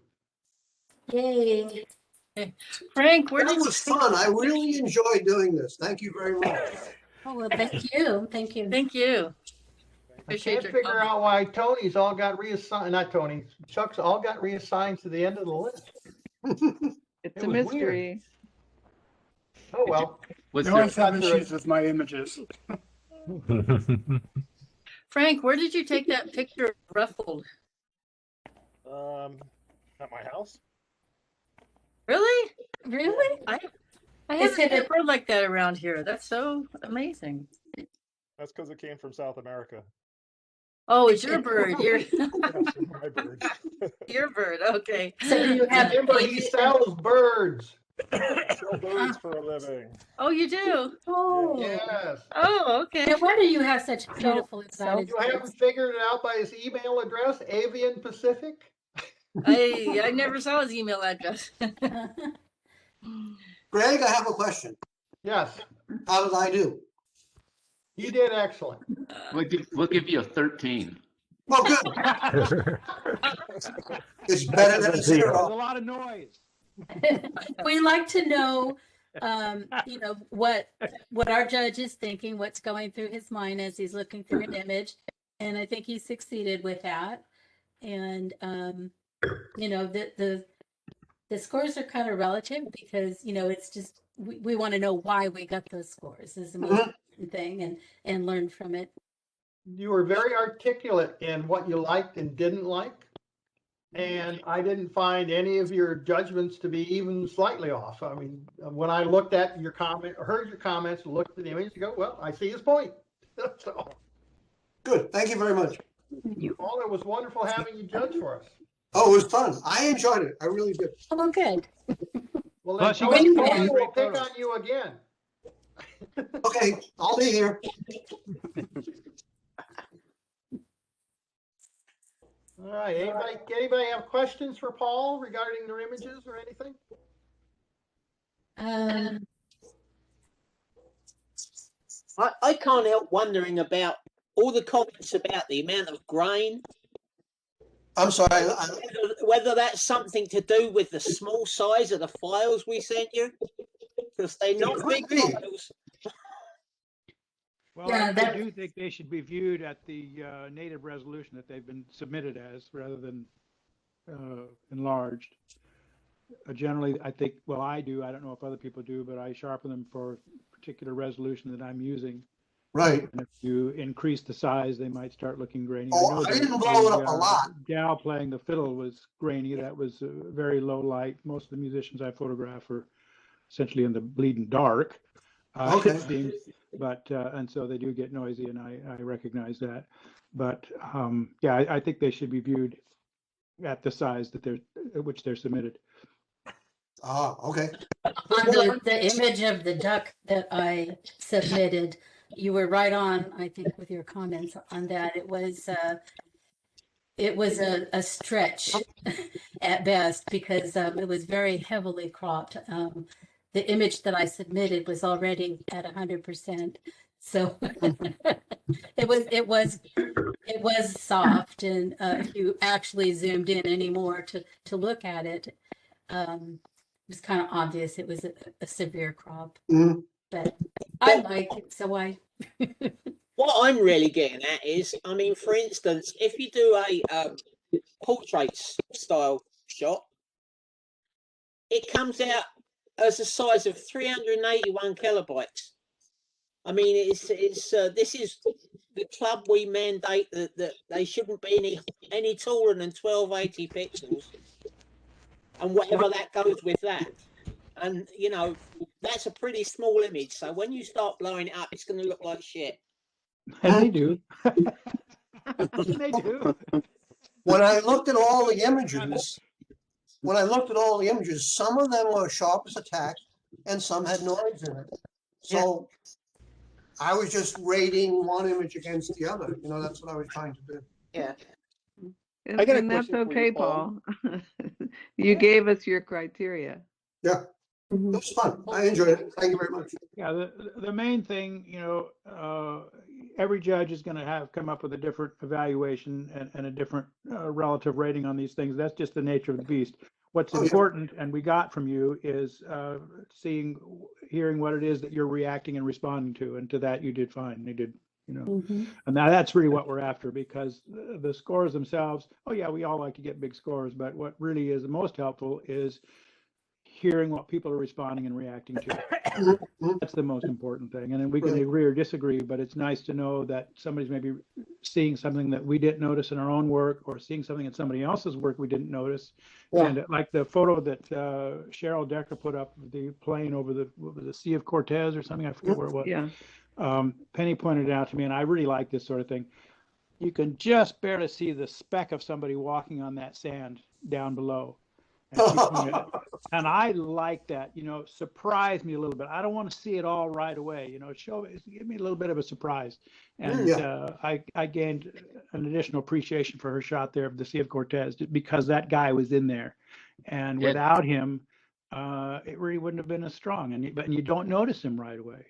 Yay. Frank, where That did you was fun. I really enjoyed doing this. Thank you very much. Oh, well, thank you. Thank you. Thank you. I Appreciate can't your figure comment. out why Tony's all got reassigned, not Tony, Chuck's all got reassigned to the end of the list. It's It a was weird. mystery. Oh, well. Was No there, one's had issues with my images. Frank, where did you take that picture of Ruffled? At my house. Really? Really? I Is haven't it seen a bird like that around here. That's so amazing. That's because it came from South America. Oh, it's your bird. Your That's my bird. your bird. Okay. So do you have Remember, he sells birds. Sell birds for a living. Oh, you do? Oh. Yes. Oh, okay. No wonder you have such beautiful exotic You haven't figured it out by his email address, Avian Pacific? I never saw his email address. Greg, I have a question. Yes, How did I do? you did excellent. we'll give you a 13. Well, good. It's better than a There's a zero. lot of noise. We like to know, what our judge is thinking, what's going through his mind as he's looking through an image. And I think he succeeded with that. And, the scores are kind of relative because, it's just, we want to know why we got those scores is the most important thing and learn from it. You were very articulate in what you liked and didn't like. And I didn't find any of your judgments to be even slightly off. I mean, when I looked at your comment, heard your comments, looked at the image, you go, well, I see his point. So, Good. Thank you very much. Paul, it was wonderful having you judge for us. Oh, it was fun. I enjoyed it. I really did. Oh, good. Well, then Plus, you Tony, got Tony great will pick photos. on you again. Okay, I'll be here. All right, anybody have questions for Paul regarding their images or anything? I can't help wondering about all the comments about the amount of grain. I'm sorry. Whether that's something to do with the small size of the files we sent you, because they're not could big be. files. Well, Yeah, I do think they should be viewed at the native resolution that they've been submitted as, rather than enlarged. Generally, I think, well, I do, I don't know if other people do, but I sharpen them for a particular resolution that I'm using. Right. And if you increase the size, they might start looking grainy. Oh, know I the- didn't blow it up a the, lot. Gal playing the fiddle was grainy. That was very low light. Most of the musicians I photograph are essentially in the bleeding dark. Okay. It seems, but and so they do get noisy, and I recognize that. But yeah, I think they should be viewed at the size that at which they're submitted. Ah, okay. On the image of the duck that I submitted, you were right on, I think, with your comments on that. It was a stretch at best, because it was very heavily cropped. The image that I submitted was already at 100%. So it was soft, and if you actually zoomed in anymore to look at it, it was kind of obvious it was a severe crop. Mhm. But I like it, so I. What I'm really getting at is, I mean, for instance, if you do a portrait style shot, it comes out as a size of 381 kilobytes. I mean, it's this is the club. We mandate that they shouldn't be any taller than 1280 pixels, and whatever that goes with that. And you know, that's a pretty small image. So when you start blowing it up, it's going to look like shit. And they do. They do. When I looked at all the images, some of them were sharp as a tack and some had noise in it. So I was just rating one image against the other. You know, that's what I was trying to do. Yeah. And, I got a and that's question for you, okay, Paul. Paul. You gave us your criteria. Yeah. It was fun. I enjoyed it. Thank you very much. Yeah, the main thing, you know, every judge is going to come up with a different evaluation and a different relative rating on these things. That's just the nature of the beast. What's important, and we got from you, is hearing what it is that you're reacting and responding to, and to that you did fine. You did, you know, and now that's really what we're after, because the scores themselves, oh yeah, we all like to get big scores, but what really is the most helpful is hearing what people are responding and reacting to. That's the most important thing. And then we can agree or disagree, but it's nice to know that somebody's maybe seeing something that we didn't notice in our own work, or seeing something in somebody else's work we didn't notice. Yeah. And like the photo that Cheryl Decker put up, the plane over the Sea of Cortez or something, I forget where it was. Yeah. Penny pointed it out to me, and I really like this sort of thing. You can just barely see the speck of somebody walking on that sand down below. And I like that, you know, surprise me a little bit. I don't want to see it all right away, you know, give me a little bit of a surprise. And I gained an additional appreciation for her shot there of the Sea of Cortez, because that guy was in there, and without him, it really wouldn't have been as strong. But you don't notice him right away.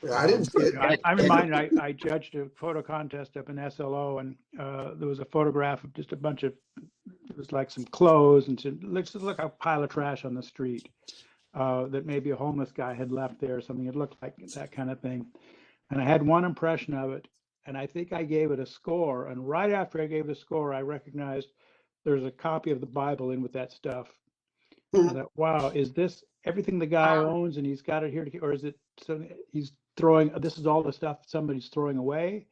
Yeah, I didn't see it. I'm reminded, I judged a photo contest up in SLO, and there was a photograph of just a bunch of, it was like some clothes and looks like a pile of trash on the street that maybe a homeless guy had left there or something. It looked like that kind of thing. And I had one impression of it, and I think I gave it a score. And right after I gave the score, I recognized there's a copy of the Bible in with that stuff. I thought, wow, is this everything the guy owns and he's got it here, or is it so he's throwing, this is all the stuff somebody's throwing away?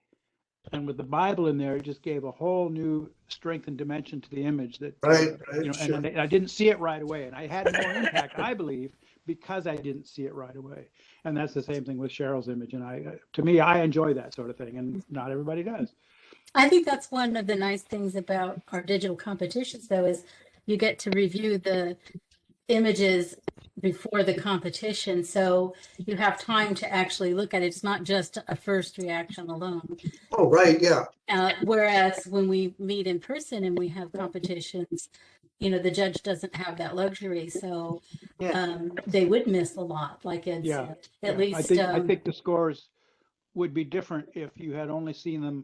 And with the Bible in there, it just gave a whole new strength and dimension to the image that, you know, and I didn't see it right away. And I had more impact, I believe, because I didn't see it right away. And that's the same thing with Cheryl's image. And to me, I enjoy that sort of thing, and not everybody does. I think that's one of the nice things about our digital competitions, though, is you get to review the images before the competition, so you have time to actually look at it. It's not just a first reaction alone. Oh, right, yeah. Whereas when we meet in person and we have competitions, you know, the judge doesn't have that luxury, so they would miss a lot. Like Ed said, at least. I think the scores would be different if you had only seen them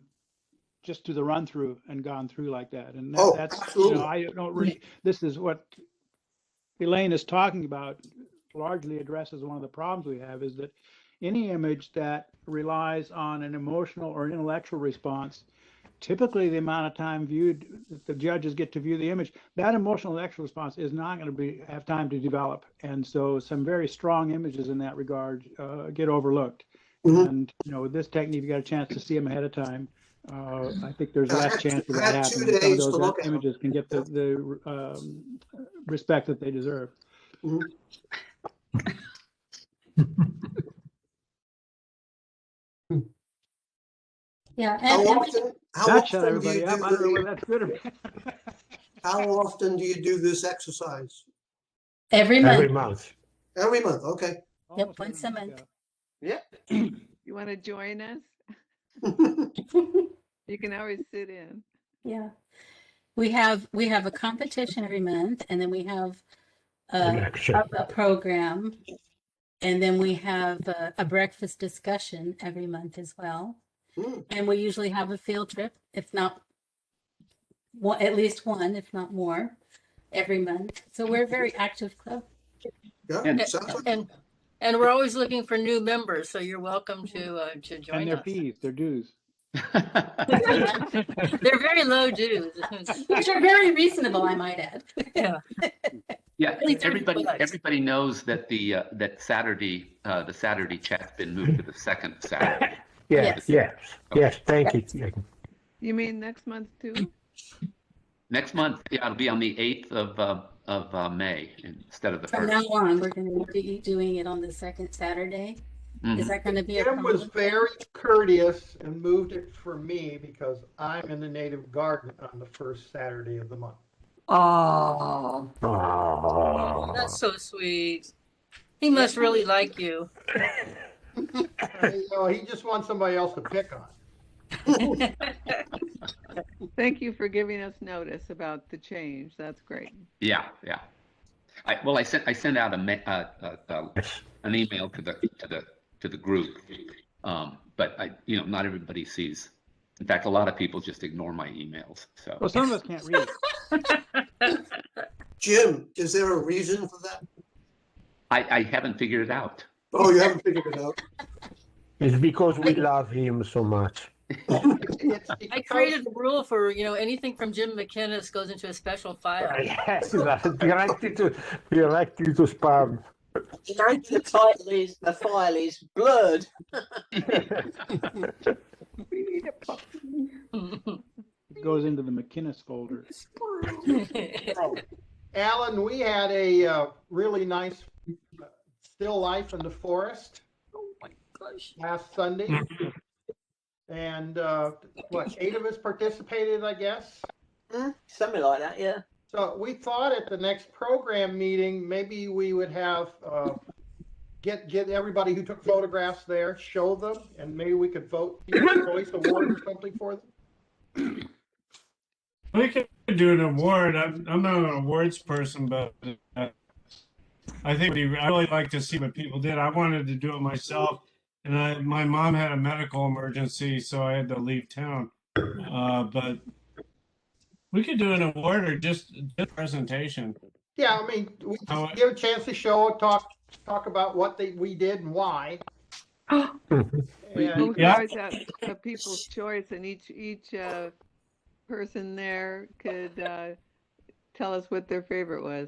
just to the run through and gone through like that. And that's absolutely. You know, I don't really. This is what Elaine is talking about, largely addresses one of the problems we have, is that any image that relies on an emotional or an intellectual response, typically the amount of time viewed, the judges get to view the image, that emotional intellectual response is not going to have time to develop. And so some very strong images in that regard get overlooked. And, with this technique, you got a chance to see them ahead of time. I think there's less chance of that happening. Some of those images can get the respect that they deserve. Yeah. How And often, how That shut often do everybody you up. I don't know whether that's good or bad. how often do you do this exercise? every Every month. month. Every month, okay. Yep, once a month. You want to join us? You can always sit in. Yeah. We have a competition every month, and then we have Election. a program, and then we have a breakfast discussion every month as well. And we usually have a field trip, if not one, at least one, if not more, every month. So we're a very active club. And we're always looking for new members, so you're welcome to join And their us. fees, their dues. They're very low dues. Which are very reasonable, I might add. Yeah. Yeah, Only 30 everybody bucks. everybody knows that the Saturday chat's been moved to the second Saturday. Yes. Thank you. You mean next month too? Next month, yeah, it'll be on the 8th of May instead of the From 1st. now on, we're going to be doing it on the second Saturday. Is that going to be a Jim was problem? very courteous and moved it for me because I'm in the native garden on the first Saturday of the month. Oh. Oh, that's so sweet. He must really like you. He just wants somebody else to pick on. Thank you for giving us notice about the change. That's great. Yeah. I sent out an email to the group, but not everybody sees. In fact, a lot of people just ignore my emails. So. Well, some of us can't read. Jim, is there a reason for that? I haven't figured it out. Oh, you haven't figured it out. It's because we love him so much. I created a rule for, anything from Jim McInnes goes into a special file. Yes, directed to spam. The file is blurred. We need a puppy. It goes into the McInnes folder. Alan, we had a really nice still life in the forest last Sunday. And 8 of us participated, I guess? Something like that, yeah. So we thought at the next program meeting, maybe we would have, get everybody who took photographs there, show them, and maybe we could vote People's Choice Award or something for them. We could do an award. I'm not an awards person, but I think I really like to see what people did. I wanted to do it myself, and my mom had a medical emergency, so I had to leave town. But we could do an award or just a presentation. Yeah, I mean, we just give a chance to show, talk about what we did and why. We both Yeah. always have a People's Choice, and each person there could tell us what their favorite was.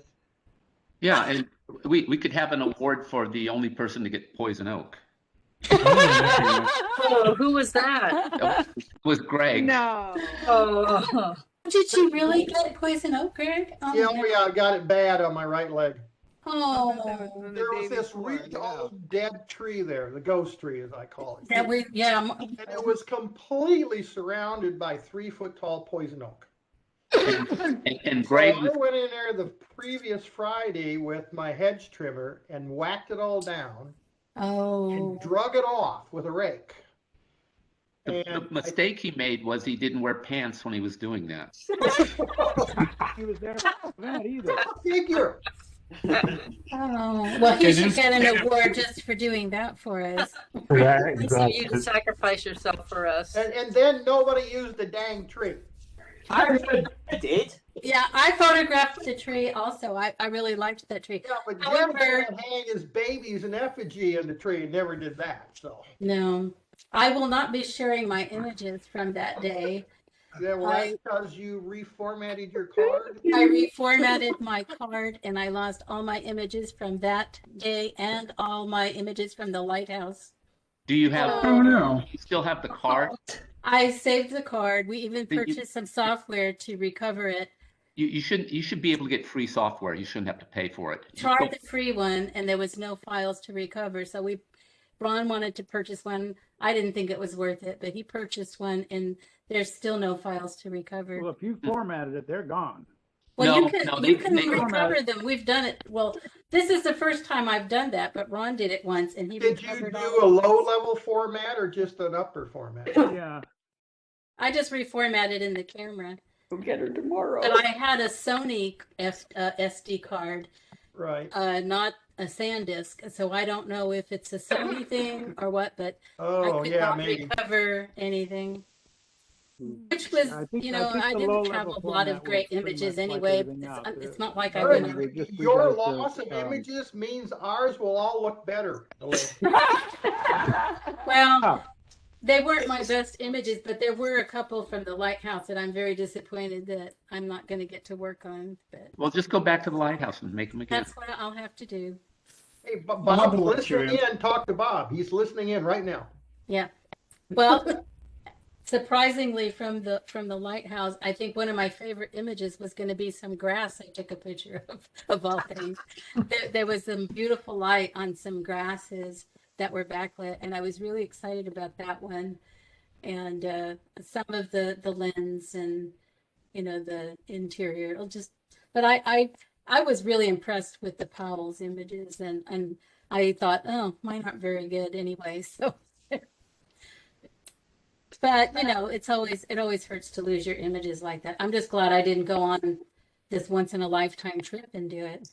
Yeah, and we could have an award for the only person to get poison oak. Oh, who was that? It was Greg. No. Oh. Did you really get poison oak, Greg? Oh, Yeah, no. I got it bad on my right leg. Oh, There was this really old dead tree there, the ghost tree as I call it. that we, yeah. And it was completely surrounded by 3-foot tall poison oak. And Greg So I went in there the previous Friday with my hedge trimmer and whacked it all down Oh, and drug it off with a rake. the mistake he made was he didn't wear pants when he was doing that. He was there for that either. Figure. oh, well, he should get an award just for doing that for us. Yeah, Nice of you to sacrifice yourself for us. And then nobody used the dang tree. I did. Yeah, I photographed the tree also. I really liked that tree. Yeah, but Jim However- can't hang his babies in effigy in the tree and never did that. So No, I will not be sharing my images from that day. Yeah, well, that's because you reformatted your card. I reformatted my card and I lost all my images from that day and all my images from the lighthouse. Do you have? Oh no. You still have the card? I saved the card. We even Then you- purchased some software to recover it. You should be able to get free software. You shouldn't have to pay for it. You Tried still- the free one and there was no files to recover. So Ron wanted to purchase one. I didn't think it was worth it, but he purchased one and there's still no files to recover. Well, if you formatted it, they're gone. Well, No, you can no, you they- can they- recover them. We've done it. Well, this is the first time I've done that, but Ron did it once and he Did you recovered do all a of it. low-level format or just an upper format? Yeah. I just reformatted in the camera. We'll get her tomorrow. But I had a Sony SD card, Right. not a SanDisk, so I don't know if it's a Sony thing or what, but Oh, I could yeah, not maybe. recover anything. Which was, I think I the didn't low-level have a lot format of great would pretty images much wipe anyway. everything out. It's not like I Other went than on. we just- we Your got the, loss of images means ours will all look better. Well, Oh. they weren't my best images, but there were a couple from the lighthouse that I'm very disappointed that I'm not going to get to work on. But Well, just go back to the lighthouse and make them again. that's what I'll have to do. Hey, Bob's will let you listening in. in. Talk to Bob. He's listening in right now. Yeah. Well, surprisingly, from the lighthouse, I think one of my favorite images was going to be some grass I took a picture of all things. There was some beautiful light on some grasses that were backlit, and I was really excited about that one. And some of the lens and the interior. But I was really impressed with the Powell's images, and I thought, oh, mine aren't very good anyway. So. But it always hurts to lose your images like that. I'm just glad I didn't go on this once in a lifetime trip and do it.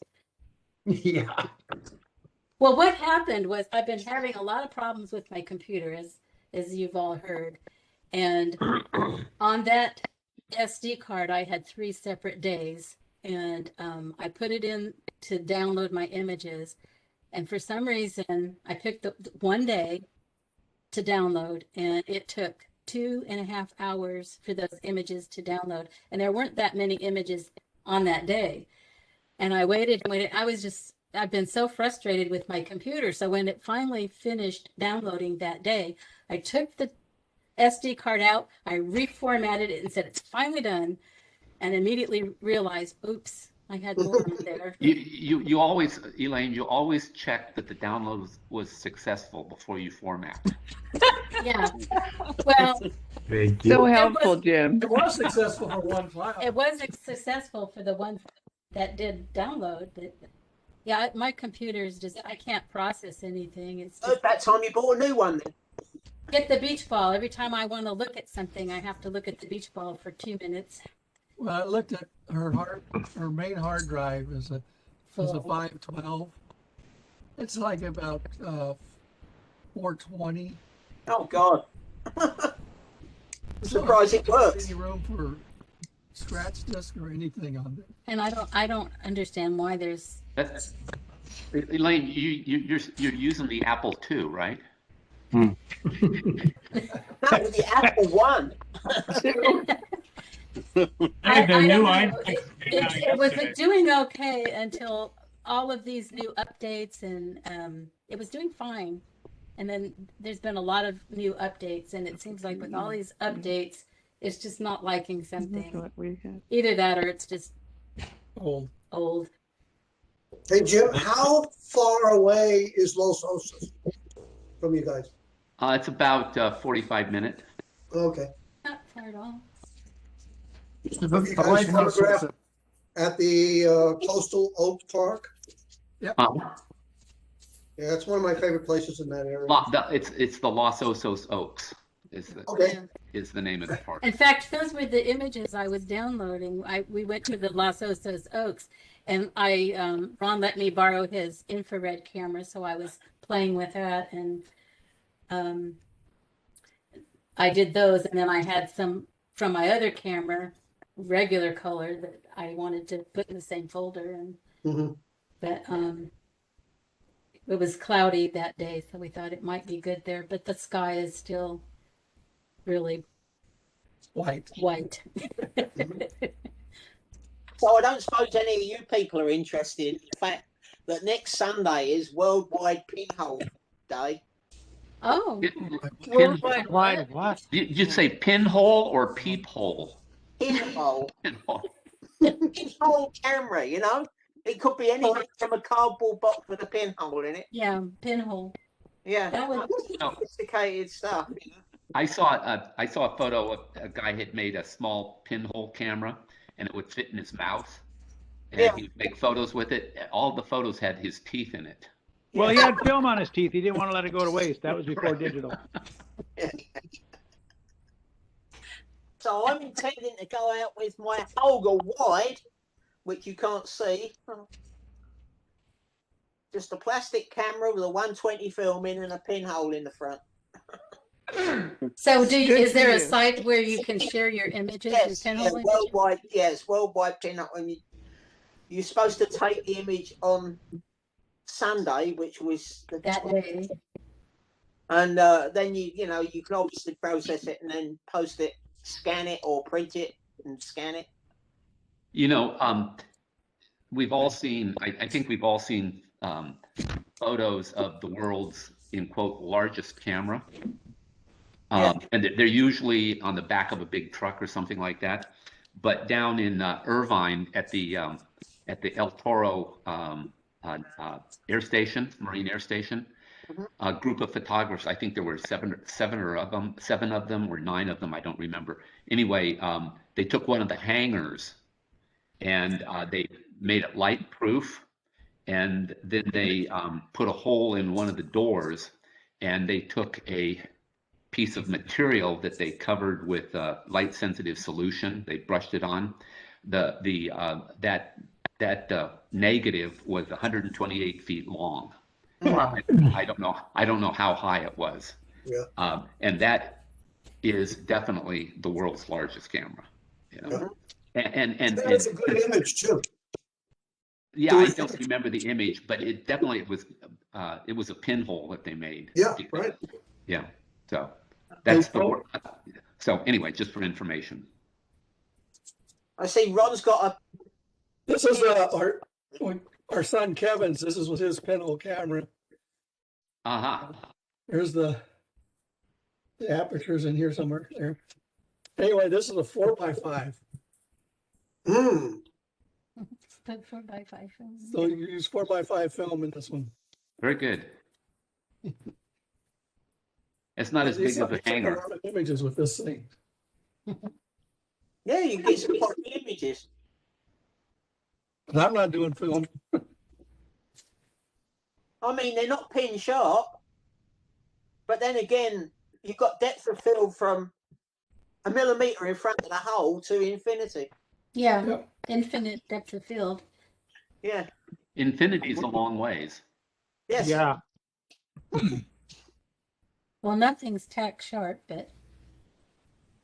Yeah. Well, what happened was I've been having a lot of problems with my computer, as you've all heard. And on that SD card, I had 3 separate days, and I put it in to download my images. And for some reason, I picked one day to download, and it took 2.5 hours for those images to download. And there weren't that many images on that day. And I waited and waited. I've been so frustrated with my computer. So when it finally finished downloading that day, I took the SD card out, I reformatted it and said, it's finally done. And immediately realized, oops, I had more on there. You always, Elaine, you always check that the download was successful before you format. Yeah. Well, So helpful, Jim. It was successful for one file. it was successful for the one that did download. But yeah, my computer's I can't process anything. It's It's that time you bought a new one then. get the beach ball. Every time I want to look at something, I have to look at the beach ball for 2 minutes. Well, I looked at her main hard drive is a Full. 512. It's like about 420. Oh God. So Surprised it works. Any room for scratch disk or anything on it? And I don't understand why there's. That's Elaine. You're using the Apple II, right? That was the Apple One. Hey, the new It was doing okay until all of these new updates, and it was doing fine. And then there's been a lot of new updates, and it seems like with all these updates, it's just not liking something. Either that or it's just old. Hey, Jim, how far away is Los Osos from you guys? It's about 45 minutes. Okay. Not far at all. Have you guys photographed at the Coastal Oak Park? Yep. Yeah, that's one of my favorite places in that area. It's the Los Osos Oaks Okay. is the name of the park. In fact, those were the images I was downloading. We went to the Los Osos Oaks, and Ron let me borrow his infrared camera, so I was playing with that, and I did those, and then I had some from my other camera, regular color, that I wanted to put in the same folder, and Mhm. but it was cloudy that day, so we thought it might be good there, but the sky is still really White. white. So I don't suppose any of you people are interested in the fact that next Sunday is Worldwide Pinhole Day. Oh, Worldwide Wide what? Did you say pinhole or peephole? Pinhole. Pinhole. Pinhole camera, you know? It could be anything from a cardboard box with a pinhole in it. yeah, pinhole. Yeah, That would, sophisticated stuff. You know? I saw a photo of a guy had made a small pinhole camera, and it would fit in his mouth, and Yeah. he would make photos with it. All the photos had his teeth in it. Well, he had film on his teeth. He didn't want to let it go to waste. That was before Right. digital. So I'm intending to go out with my Holger Wide, which you can't see. Just a plastic camera with a 120 film in and a pinhole in the front. so Good is there for a you. site where you can share your images, your Yes, pinhole yeah, images? worldwide. Yes, worldwide pinhole. And you're supposed to take the image on Sunday, which was That day. and then you know you can obviously process it and then post it, scan it or print it and scan it. You know, we've all seen, I think we've all seen photos of the world's, in quote, largest camera. And they're usually on the back of a big truck or something like that. But down in Irvine at the El Toro air station, Marine Air Station, a group of photographers, I think there were seven of them or 9 of them, I don't remember. Anyway, they took one of the hangars and they made it light proof, and then they put a hole in one of the doors, and they took a piece of material that they covered with light sensitive solution. They brushed it on. That negative was 128 feet long. Wow. I don't know how high it was. Yeah. And that is definitely the world's largest camera. You know? And That's a good image too. yeah, I don't remember the image, but it definitely was a pinhole that they made. Yeah, right. Yeah. So that's the word. So anyway, just for information. I see Ron's got a. This is our son Kevin's. This is with his pinhole camera. Uh-huh. Here's the apertures in here somewhere there. Anyway, this is a 4x5. Mm. Put 4x5 film. So you use 4x5 film in this one. Very good. It's not as big of a hanger. Images with this thing. Yeah, you get some quality images. But I'm not doing film. I mean, they're not pin sharp, but then again, you've got depth of field from a millimeter in front of the hole to infinity. Yeah, Yep. infinite depth of field. Yeah. Infinity's a long ways. Yes. Yeah. Well, nothing's tack sharp, but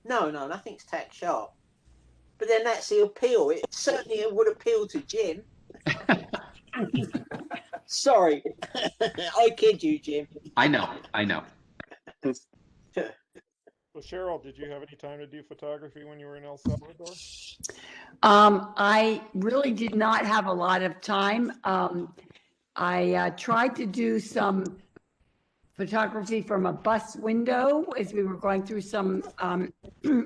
No, nothing's tack sharp. But then that's the appeal. It certainly would appeal to Jim. Sorry. I kid you, Jim. I know. So Cheryl, did you have any time to do photography when you were in El Salvador? I really did not have a lot of time. I tried to do some photography from a bus window as we were going through some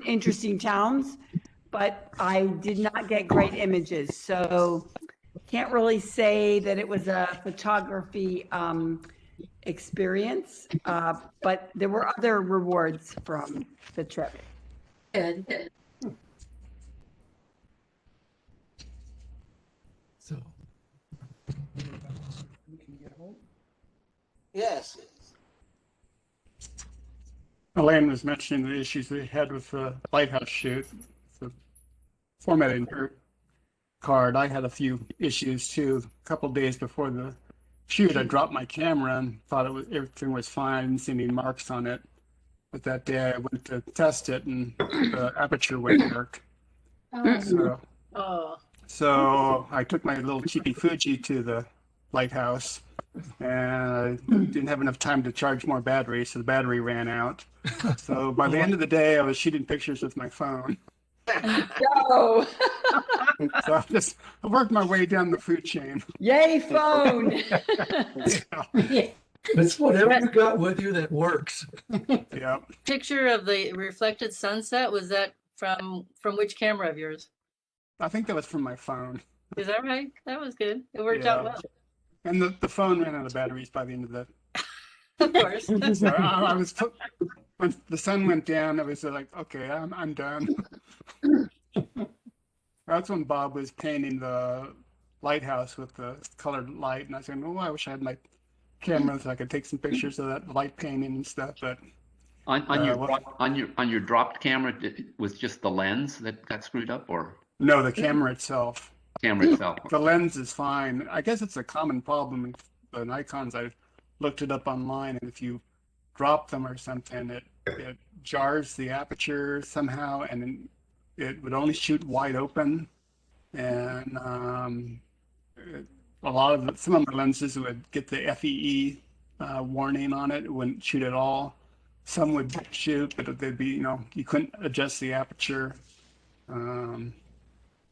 interesting towns, but I did not get great images. So can't really say that it was a photography experience, but there were other rewards from the trip. good. So. Yes. Elaine was mentioning the issues they had with the lighthouse shoot, the formatting her card. I had a few issues too. A couple of days before the shoot, I dropped my camera and thought everything was fine, didn't see any marks on it. But that day I went to test it and the aperture wouldn't work. So I took my little cheapy Fuji to the lighthouse and I didn't have enough time to charge more batteries, so the battery ran out. So by the end of the day, I was shooting pictures with my phone. No. So I worked my way down the food chain. Yay, phone. Yeah. It's whatever you got with you that works. Yeah. Picture of the reflected sunset, was that from which camera of yours? I think that was from my phone. Is that right? That was good. It worked out well. And the phone ran out of batteries by the end of the. Of course. So I was when the sun went down, I was like, okay, I'm done. That's when Bob was painting the lighthouse with the colored light, and I said, "Oh, I wish I had my camera so I could take some pictures of that light painting and stuff." But on your dropped camera, was just the lens that got screwed up, or no, the camera itself. Camera itself. The lens is fine. I guess it's a common problem with the Nikons. I looked it up online, and if you drop them or something, it jars the aperture somehow, and it would only shoot wide open. And some of my lenses would get the FEE warning on it. It wouldn't shoot at all. Some would shoot, but they'd be, you couldn't adjust the aperture.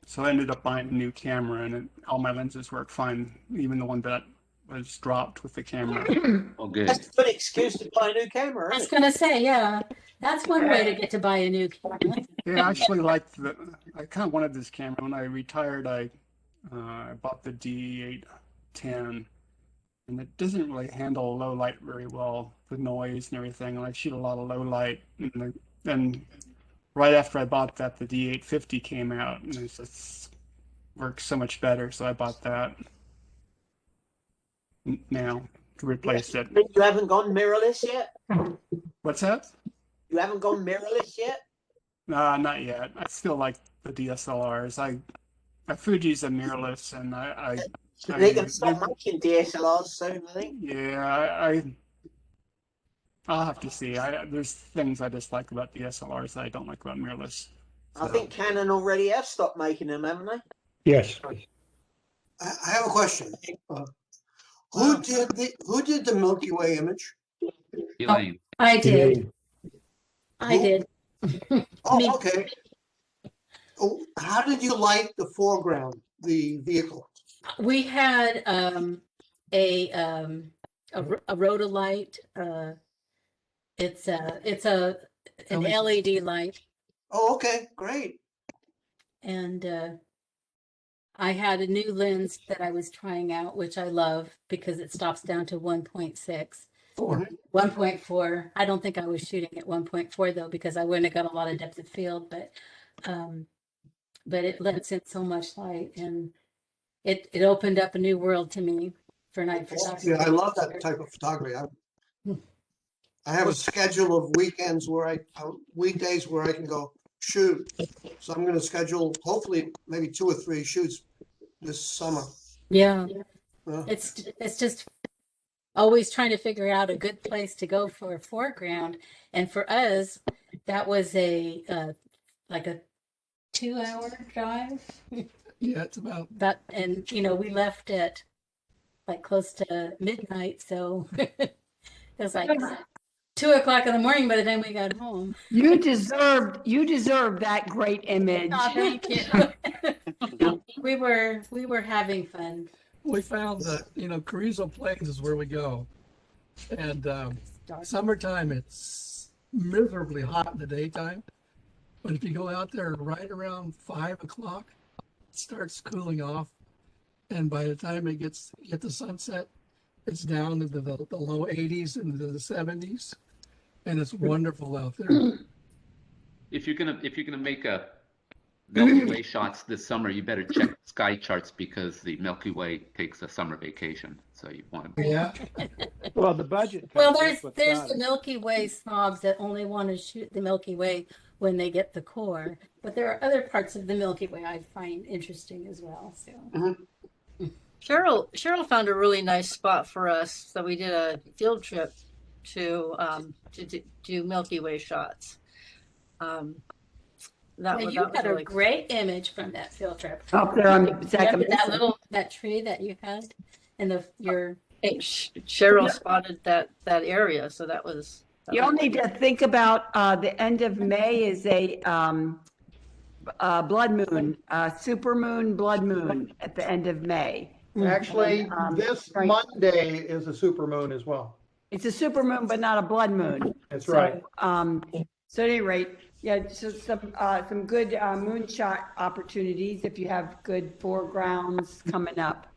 So I ended up buying a new camera, and all my lenses work fine, even the one that was dropped with the camera. Oh, good. That's a good excuse to buy a new camera. I was going to say, yeah, that's one way to get to buy a new camera. Yeah, I actually liked I kind of wanted this camera. When I retired, I bought the D810, and it doesn't really handle low light very well, the noise and everything. And I shoot a lot of low light, and right after I bought that, the D850 came out, and it just works so much better. So I bought that now to replace it. You haven't gone mirrorless yet? What's that? You haven't gone mirrorless yet? Not yet. I still like the DSLRs. Fuji's a mirrorless, and They're going to stop making DSLRs soon, I think. Yeah, I'll have to see. There's things I just like about DSLRs that I don't like about mirrorless. So. I think Canon already have stopped making them, haven't they? Yes. I have a question. Who did the Milky Way image? Elaine. I did. I did. Oh, okay. Oh, how did you light the foreground, the vehicle? We had a rhodolite. It's an LED light. Oh, okay, great. And I had a new lens that I was trying out, which I love because it stops down to 1.6. 1.4. I don't think I was shooting at 1.4 though, because I wouldn't have got a lot of depth of field, but it lets in so much light, and it opened up a new world to me for night photography. Yeah, I love that type of photography. I have a schedule of weekends weekdays where I can go shoot. So I'm going to schedule hopefully maybe 2 or 3 shoots this summer. Yeah. It's just always trying to figure out a good place to go for a foreground. And for us, that was like a 2-hour drive. Yeah, it's about that. And, we left at like close to midnight. So it was like 2:00 in the morning by the time we got home. You deserved that great image. Oh, thank you. we were having fun. We found that, Carrizo Plains is where we go. And summertime, it's miserably hot in the daytime. But if you go out there right around 5 o'clock, it starts cooling off. And by the time it gets the sunset, it's down into the low 80s into the 70s. And it's wonderful out there. If you're gonna make a Milky Way shots this summer, you better check sky charts, because the Milky Way takes a summer vacation. So you want to. Yeah. Well, the budget. Well, there's the Milky Way snobs that only want to shoot the Milky Way when they get the core, but there are other parts of the Milky Way I find interesting as well. So. Cheryl found a really nice spot for us, so we did a field trip to do Milky Way shots. You had a great image from that field trip. Up there on the second. That tree that you had, and your Hey, Cheryl spotted that area, so that was. You all need to think about the end of May is a blood moon, super moon, blood moon at the end of May. Actually, this right. Monday is a super moon as well. It's a super moon, but not a blood moon. That's So, right. So at any rate, yeah, so some good moonshot opportunities if you have good foregrounds coming up.